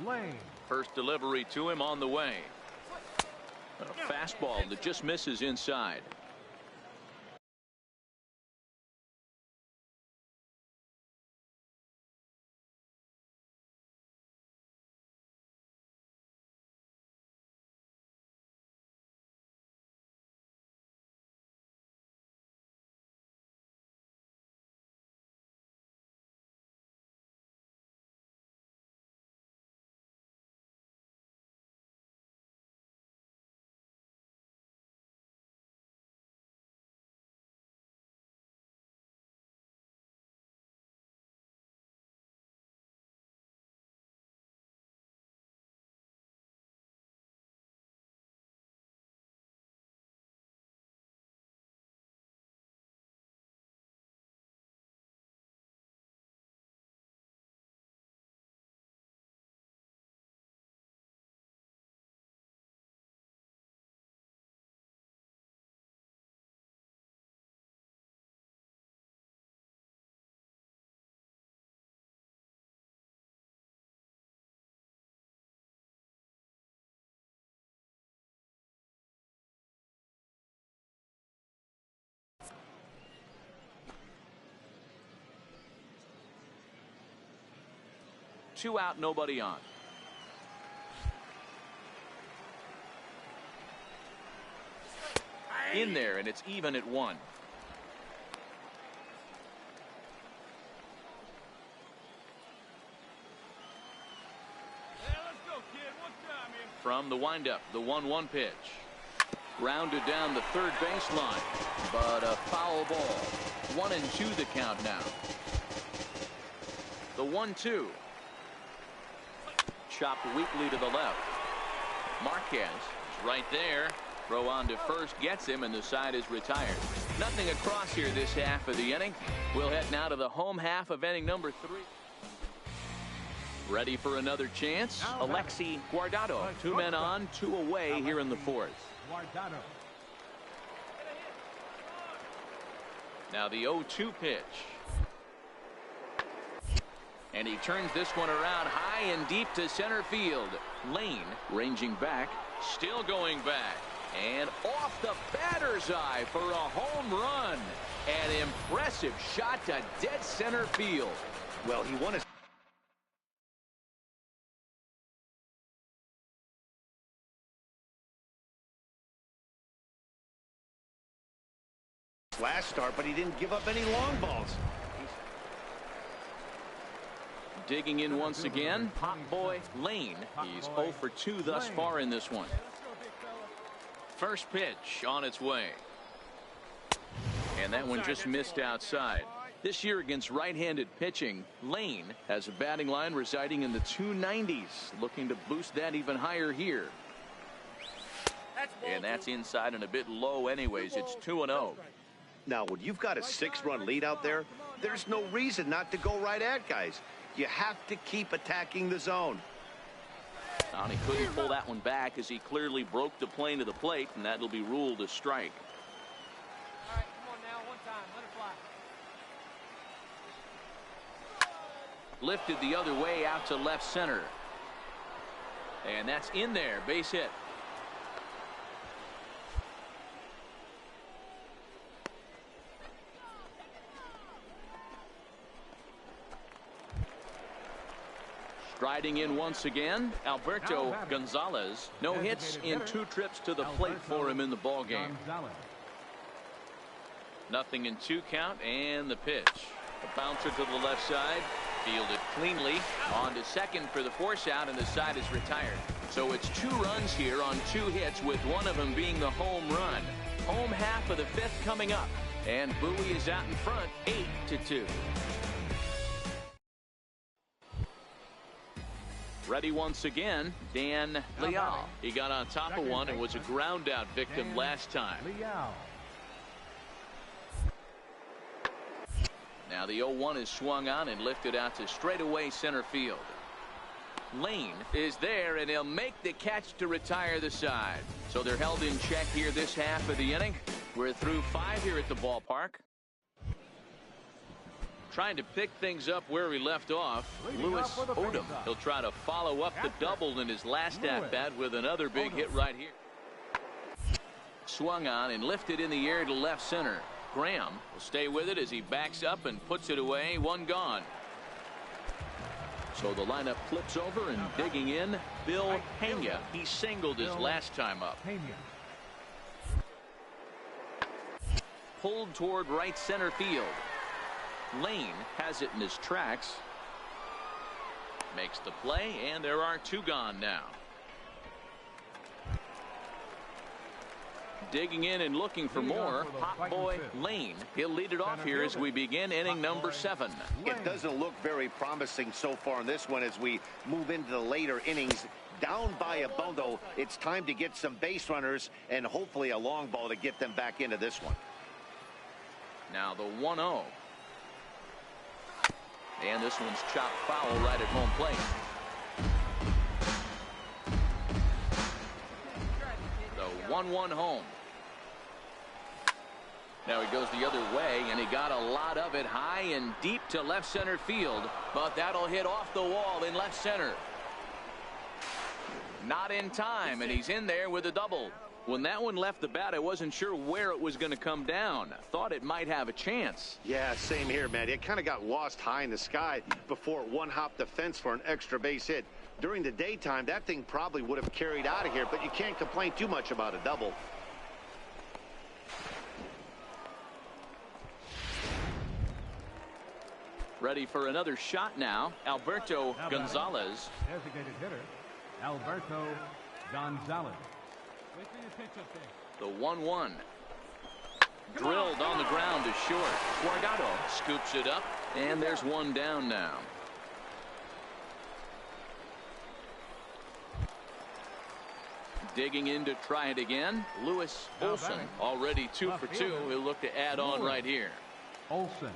S5: Layne.
S2: First delivery to him on the way. A fastball that just misses inside. Two out, nobody on. In there, and it's even at 1. From the windup, the 1-1 pitch. Grounded down the third baseline, but a foul ball. 1-2 the count now. The 1-2. Chopped weakly to the left. Marquez is right there. Throw on to first gets him, and the side is retired. Nothing across here this half of the inning. We'll head now to the home half of inning number 3. Ready for another chance? Alexi Guardado. 2 men on, 2 away here in the 4th. Now the 0-2 pitch. And he turns this one around high and deep to center field. Layne ranging back, still going back. And off the batter's eye for a home run. An impressive shot to dead center field.
S3: Well, he won his last start, but he didn't give up any long balls.
S2: Digging in once again, Pop Boy Layne. He's 0 for 2 thus far in this one. First pitch on its way. And that one just missed outside. This year against right-handed pitching, Layne has a batting line residing in the 290s. Looking to boost that even higher here. And that's inside and a bit low anyways. It's 2-0.
S3: Now, when you've got a 6-run lead out there, there's no reason not to go right at guys. You have to keep attacking the zone.
S2: And he couldn't pull that one back as he clearly broke the plane to the plate, and that'll be ruled a strike.
S6: All right, come on now, one time, let it fly.
S2: Lifted the other way out to left center. And that's in there, base hit. Striding in once again, Alberto Gonzalez. No hits in 2 trips to the plate for him in the ballgame. Nothing in 2 count, and the pitch. A bouncer to the left side, fielded cleanly. On to second for the force out, and the side is retired. So it's 2 runs here on 2 hits, with one of them being the home run. Home half of the 5th coming up, and Bowie is out in front, 8-2. Ready once again, Dan Leal. He got on top of one and was a ground out victim last time. Now the 0-1 is swung on and lifted out to straightaway center field. Layne is there, and he'll make the catch to retire the side. So they're held in check here this half of the inning. We're through 5 here at the ballpark. Trying to pick things up where we left off, Louis Odom. He'll try to follow up the double in his last at-bat with another big hit right here. Swung on and lifted in the air to left center. Graham will stay with it as he backs up and puts it away. 1 gone. So the lineup flips over, and digging in, Bill Hania. He singled his last time up. Pulled toward right center field. Layne has it in his tracks. Makes the play, and there are 2 gone now. Digging in and looking for more, Hot Boy Layne. He'll lead it off here as we begin inning number 7.
S3: It doesn't look very promising so far in this one as we move into the later innings. Down by a bundle, it's time to get some base runners and hopefully a long ball to get them back into this one.
S2: Now the 1-0. And this one's chopped foul right at home plate. The 1-1 home. Now he goes the other way, and he got a lot of it high and deep to left center field, but that'll hit off the wall in left center. Not in time, and he's in there with a double. When that one left the bat, I wasn't sure where it was going to come down. Thought it might have a chance.
S3: Yeah, same here, man. It kind of got lost high in the sky before it one-hopped the fence for an extra base hit. During the daytime, that thing probably would have carried out of here, but you can't complain too much about a double.
S2: Ready for another shot now, Alberto Gonzalez.
S5: Designated hitter, Alberto Gonzalez.
S2: The 1-1. Drilled on the ground to short. Guardado scoops it up, and there's 1 down now. Digging in to try it again. Lewis Olson already 2 for 2. He'll look to add on right here.
S5: Olson.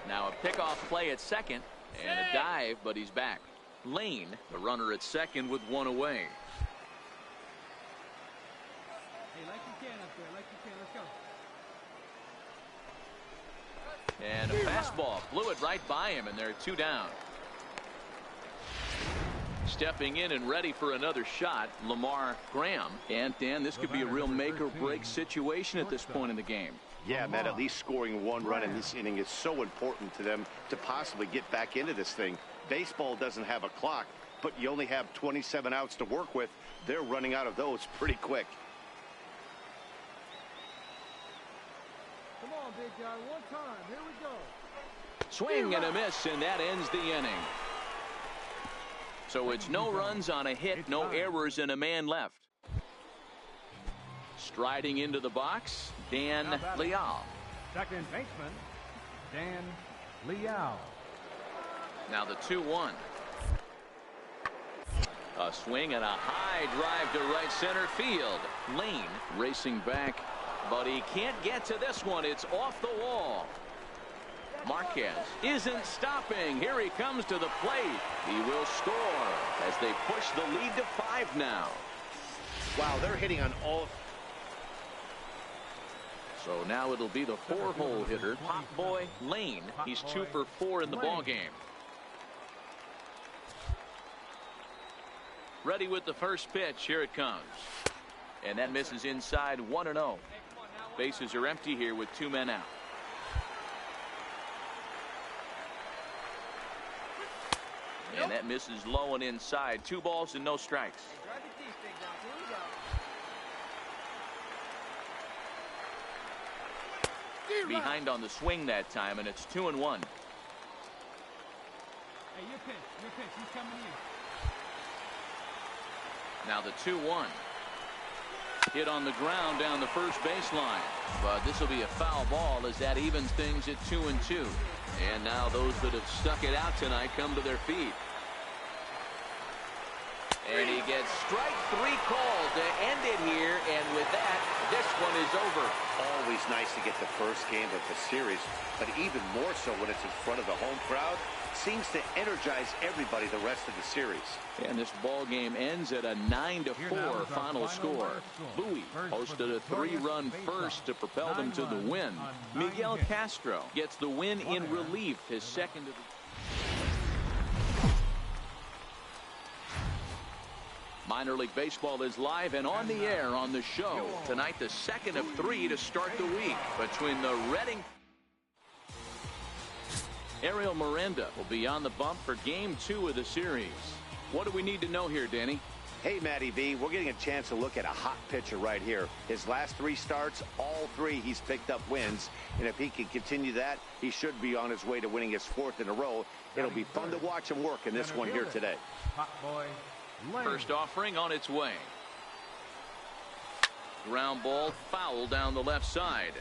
S2: Now a pickoff play at second and a dive, but he's back. Layne, the runner at second with one away.
S6: Hey, like you can up there, like you can. Let's go.
S2: And a fastball blew it right by him, and they're 2 down. Stepping in and ready for another shot, Lamar Graham. And Dan, this could be a real make or break situation at this point in the game.
S3: Yeah, Matt, at least scoring 1 run in this inning is so important to them to possibly get back into this thing. Baseball doesn't have a clock, but you only have 27 outs to work with. They're running out of those pretty quick.
S6: Come on, big guy, one time. Here we go.
S2: Swing and a miss, and that ends the inning. So it's no runs on a hit, no errors, and a man left. Striding into the box, Dan Leal.
S5: Second baseman, Dan Leal.
S2: Now the 2-1. A swing and a high drive to right center field. Layne racing back, but he can't get to this one. It's off the wall. Marquez isn't stopping. Here he comes to the plate. He will score as they push the lead to 5 now.
S3: Wow, they're hitting on all.
S2: So now it'll be the 4-hole hitter, Pop Boy Layne. He's 2 for 4 in the ball game. Ready with the first pitch. Here it comes. And that misses inside 1-0. Bases are empty here with 2 men out. And that misses low and inside. 2 balls and no strikes. Behind on the swing that time, and it's 2-1.
S6: Hey, your pitch. He's coming in.
S2: Now the 2-1. Hit on the ground down the first baseline. But this will be a foul ball as that evens things at 2-2. And now those that have stuck it out tonight come to their feet. And he gets strike 3 called to end it here. And with that, this one is over.
S3: Always nice to get the first game of the series, but even more so when it's in front of the home crowd. Seems to energize everybody the rest of the series.
S2: And this ball game ends at a 9-4 final score. Bowie posted a 3-run first to propel them to the win. Miguel Castro gets the win in relief, his second of the... Minor League Baseball is live and on the air on the show. Tonight, the second of 3 to start the week between the Reading. Ariel Miranda will be on the bump for Game 2 of the series. What do we need to know here, Danny?
S3: Hey, Matty V, we're getting a chance to look at a hot pitcher right here. His last 3 starts, all 3 he's picked up wins. And if he can continue that, he should be on his way to winning his 4th in a row. It'll be fun to watch him work in this one here today.
S5: Hot boy Layne.
S2: First offering on its way. Ground ball foul down the left side.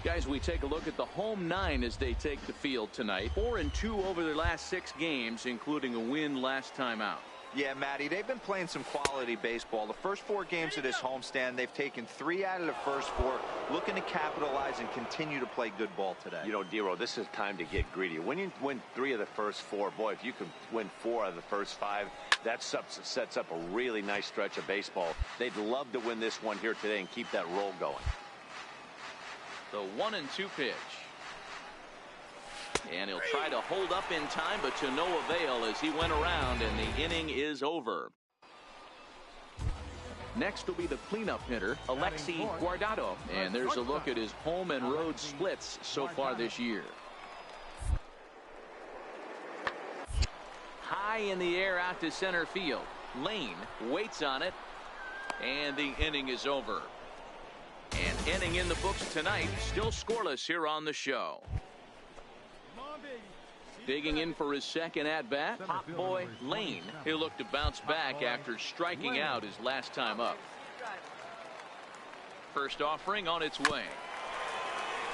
S2: Guys, we take a look at the home 9 as they take the field tonight. 4-2 over their last 6 games, including a win last time out.
S4: Yeah, Matty, they've been playing some quality baseball. The first 4 games of this homestand, they've taken 3 out of the first 4, looking to capitalize and continue to play good ball today.
S3: You know, Dero, this is time to get greedy. When you win 3 of the first 4, boy, if you can win 4 out of the first 5, that sets up a really nice stretch of baseball. They'd love to win this one here today and keep that roll going.
S2: The 1-2 pitch. And he'll try to hold up in time, but to no avail as he went around, and the inning is over. Next will be the cleanup hitter, Alexi Guardado. And there's a look at his home and road splits so far this year. High in the air out to center field. Layne waits on it, and the inning is over. And inning in the books tonight, still scoreless here on the show. Digging in for his second at-bat, Pop Boy Layne. He'll look to bounce back after striking out his last time up. First offering on its way.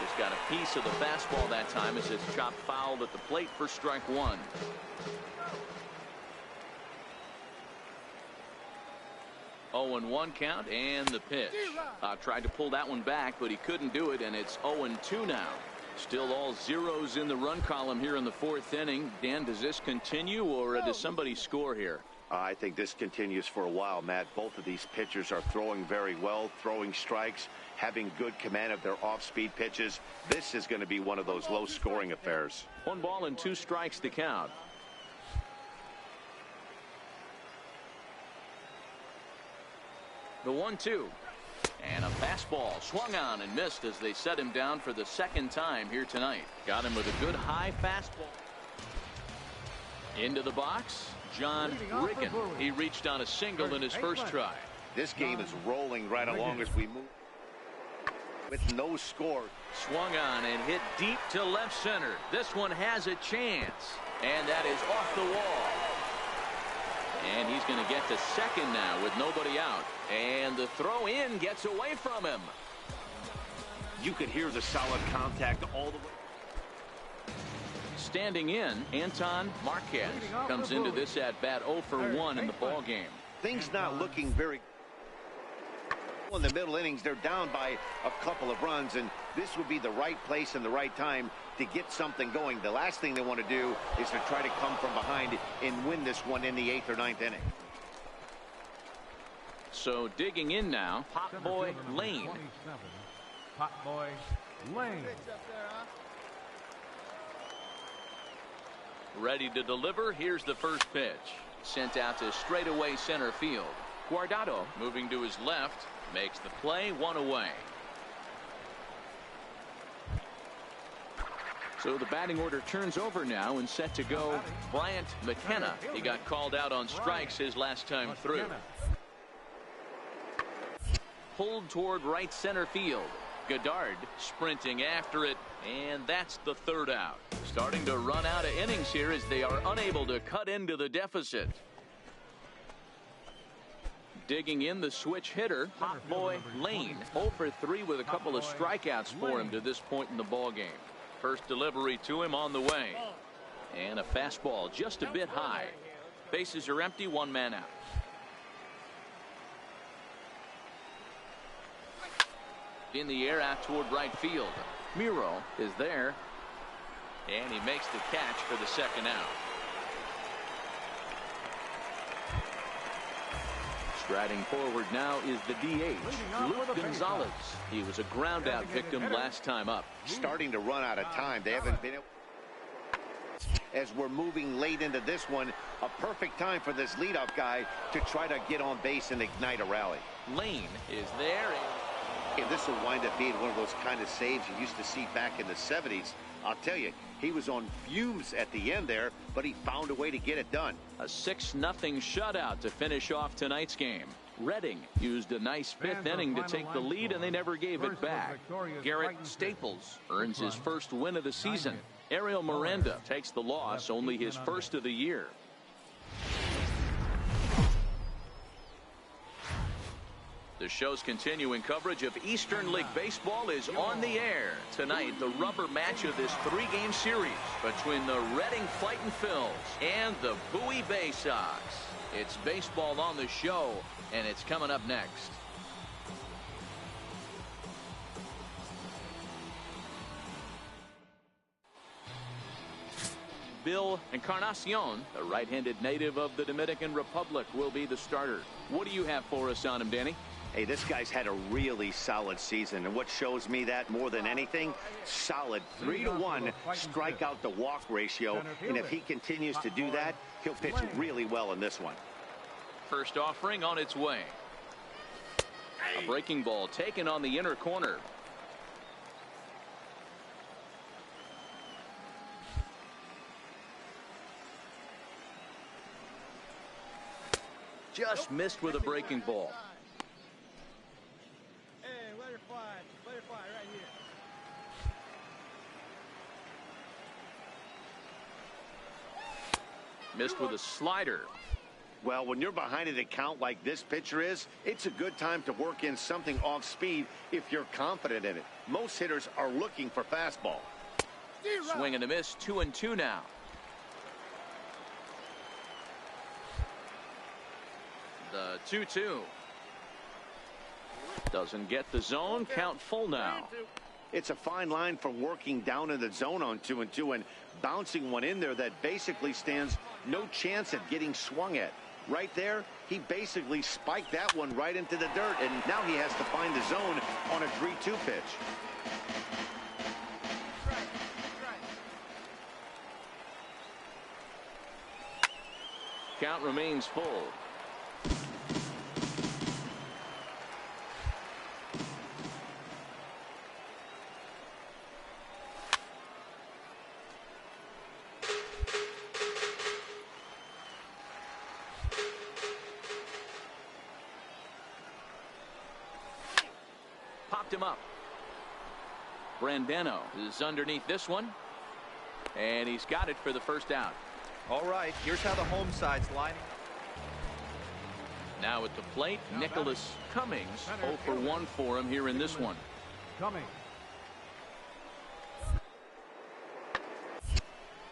S2: Just got a piece of the fastball that time as it's chopped fouled at the plate for strike 1. 0-1 count and the pitch. Tried to pull that one back, but he couldn't do it, and it's 0-2 now. Still all zeros in the run column here in the fourth inning. Dan, does this continue, or does somebody score here?
S3: I think this continues for a while, Matt. Both of these pitchers are throwing very well, throwing strikes, having good command of their off-speed pitches. This is going to be one of those low-scoring affairs.
S2: 1 ball and 2 strikes to count. The 1-2. And a fastball swung on and missed as they set him down for the second time here tonight. Got him with a good high fastball. Into the box, John Riggin. He reached on a single in his first try.
S3: This game is rolling right along as we move. With no score.
S2: Swung on and hit deep to left center. This one has a chance. And that is off the wall. And he's going to get to second now with nobody out. And the throw in gets away from him.
S3: You could hear the solid contact all the way.
S2: Standing in, Anton Marquez comes into this at bat 0 for 1 in the ball game.
S3: Things not looking very in the middle innings. They're down by a couple of runs, and this would be the right place and the right time to get something going. The last thing they want to do is to try to come from behind and win this one in the 8th or 9th inning.
S2: So digging in now, Pop Boy Layne.
S5: Pop Boy Layne.
S2: Ready to deliver. Here's the first pitch. Sent out to straightaway center field. Guardado moving to his left. Makes the play, 1 away. So the batting order turns over now and set to go Bryant McKenna. He got called out on strikes his last time through. Pulled toward right center field. Goddard sprinting after it, and that's the third out. Starting to run out of innings here as they are unable to cut into the deficit. Digging in, the switch hitter, Pop Boy Layne. 0 for 3 with a couple of strikeouts for him to this point in the ball game. First delivery to him on the way. And a fastball just a bit high. Bases are empty, 1 man out. In the air out toward right field. Miro is there. And he makes the catch for the second out. Striding forward now is the DH, Luke Gonzalez. He was a ground out victim last time up.
S3: Starting to run out of time. They haven't been able. As we're moving late into this one, a perfect time for this leadoff guy to try to get on base and ignite a rally.
S2: Layne is there.
S3: And this will wind up being one of those kind of saves you used to see back in the 70s. I'll tell you, he was on fumes at the end there, but he found a way to get it done.
S2: A 6-0 shutout to finish off tonight's game. Redding used a nice 5th inning to take the lead, and they never gave it back. Garrett Staples earns his first win of the season. Ariel Miranda takes the loss, only his first of the year. The show's continuing coverage of Eastern League Baseball is on the air. Tonight, the rubber match of this 3-game series between the Reading Fightin' Phils and the Bowie Bay Sox. It's baseball on the show, and it's coming up next. Bill Encarnacion, a right-handed native of the Dominican Republic, will be the starter. What do you have for us on him, Danny?
S3: Hey, this guy's had a really solid season, and what shows me that more than anything, solid 3-to-1 strikeout to walk ratio, and if he continues to do that, he'll pitch really well in this one.
S2: First offering on its way. A breaking ball taken on the inner corner. Just missed with a breaking ball. Missed with a slider.
S3: Well, when you're behind an account like this pitcher is, it's a good time to work in something off speed if you're confident in it. Most hitters are looking for fastball.
S2: Swing and a miss, 2-2 now. The 2-2. Doesn't get the zone. Count full now.
S3: It's a fine line for working down in the zone on 2-2 and bouncing one in there that basically stands no chance at getting swung at. Right there, he basically spiked that one right into the dirt, and now he has to find the zone on a 3-2 pitch.
S2: Count remains full. Popped him up. Brandano is underneath this one, and he's got it for the first out.
S4: All right, here's how the home side's lining.
S2: Now at the plate, Nicholas Cummings, 0 for 1 for him here in this one.
S5: Cummings.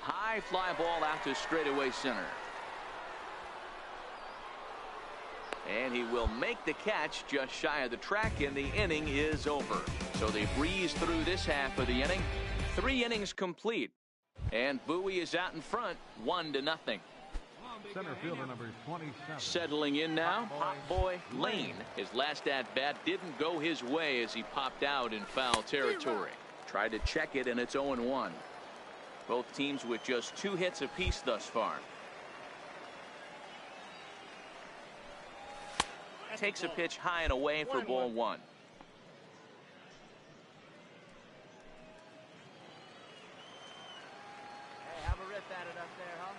S2: High fly ball out to straightaway center. And he will make the catch just shy of the track, and the inning is over. So they breeze through this half of the inning. 3 innings complete. And Bowie is out in front, 1-0.
S5: Center fielder number 27.
S2: Settling in now, Hot Boy Layne. His last at-bat didn't go his way as he popped out in foul territory. Tried to check it, and it's 0-1. Both teams with just 2 hits apiece thus far. Takes a pitch high and away for ball 1.
S6: Hey, have a rip at it up there, huh?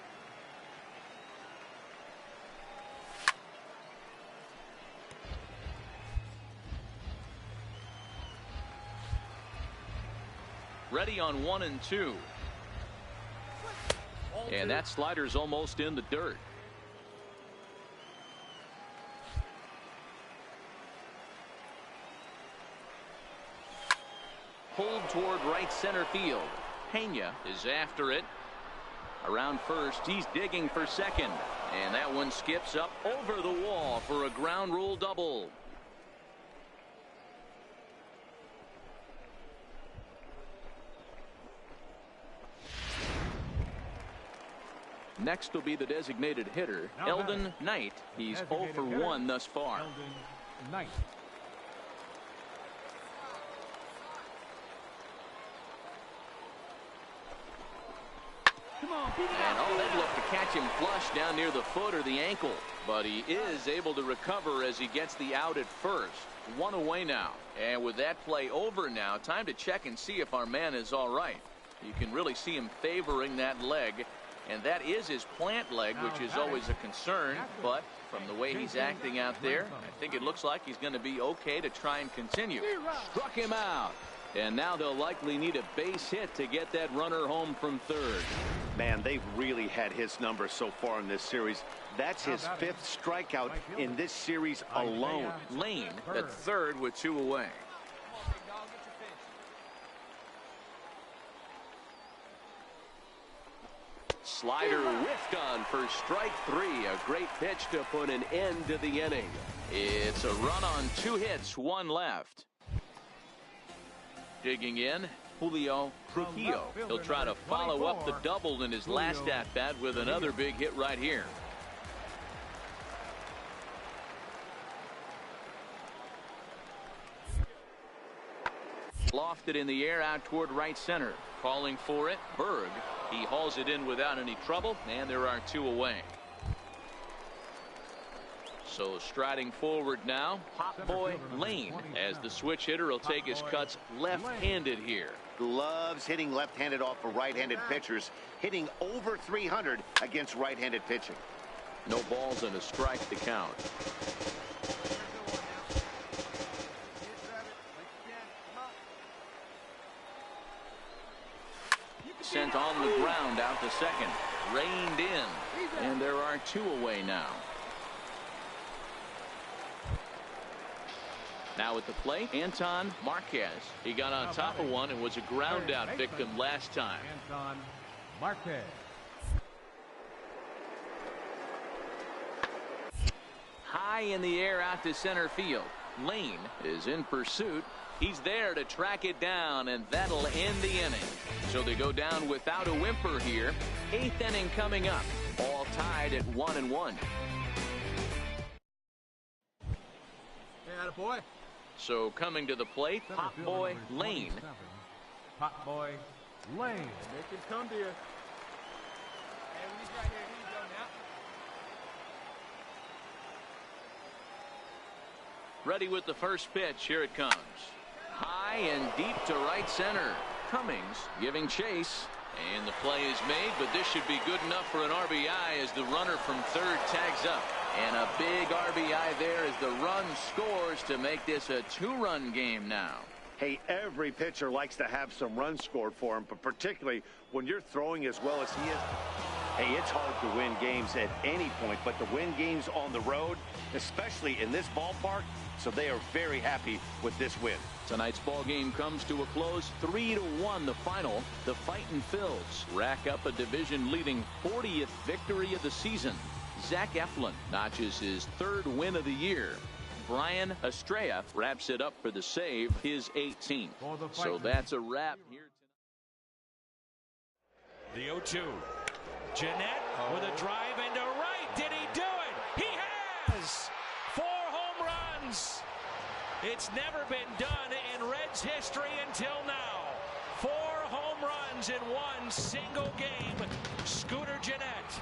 S2: Ready on 1 and 2. And that slider's almost in the dirt. Pulled toward right center field. Pena is after it. Around first, he's digging for second. And that one skips up over the wall for a ground rule double. Next will be the designated hitter, Eldon Knight. He's 0 for 1 thus far.
S5: Eldon Knight.
S2: And they'd look to catch him flush down near the foot or the ankle. But he is able to recover as he gets the out at first. 1 away now. And with that play over now, time to check and see if our man is all right. You can really see him favoring that leg. And that is his plant leg, which is always a concern. But from the way he's acting out there, I think it looks like he's going to be okay to try and continue. Struck him out. And now they'll likely need a base hit to get that runner home from third.
S3: Man, they've really had his number so far in this series. That's his 5th strikeout in this series alone.
S2: Layne at third with 2 away. Slider whiffed on for strike 3. A great pitch to put an end to the inning. It's a run on 2 hits, 1 left. Digging in, Julio Trujillo. He'll try to follow up the double in his last at-bat with another big hit right here. Lofted in the air out toward right center. Calling for it, Berg. He hauls it in without any trouble, and there are 2 away. So striding forward now, Hot Boy Layne, as the switch hitter will take his cuts left-handed here.
S3: Loves hitting left-handed off for right-handed pitchers, hitting over 300 against right-handed pitching.
S2: No balls and a strike to count. Sent on the ground out to second. Reined in. And there are 2 away now. Now at the plate, Anton Marquez. He got on top of one and was a ground out victim last time.
S5: Anton Marquez.
S2: High in the air out to center field. Layne is in pursuit. He's there to track it down, and that'll end the inning. So they go down without a whimper here. 8th inning coming up. All tied at 1-1.
S6: Hey, attaboy.
S2: So coming to the plate, Pop Boy Layne.
S5: Pop Boy Layne.
S6: Make him come to you. Hey, he's right here. Here you go now.
S2: Ready with the first pitch. Here it comes. High and deep to right center. Cummings giving chase. And the play is made, but this should be good enough for an RBI as the runner from third tags up. And a big RBI there as the run scores to make this a 2-run game now.
S3: Hey, every pitcher likes to have some runs scored for him, but particularly when you're throwing as well as he is. Hey, it's hard to win games at any point, but to win games on the road, especially in this ballpark, so they are very happy with this win.
S2: Tonight's ball game comes to a close, 3-1 the final. The Fightin' Phils rack up a division-leading 40th victory of the season. Zach Eflin notches his 3rd win of the year. Brian Estrella wraps it up for the save, his 18th. So that's a wrap here tonight.
S9: The 0-2. Jeanette with a drive into right. Did he do it? He has 4 home runs. It's never been done in Reds history until now. 4 home runs in one single game. Scooter Jeanette.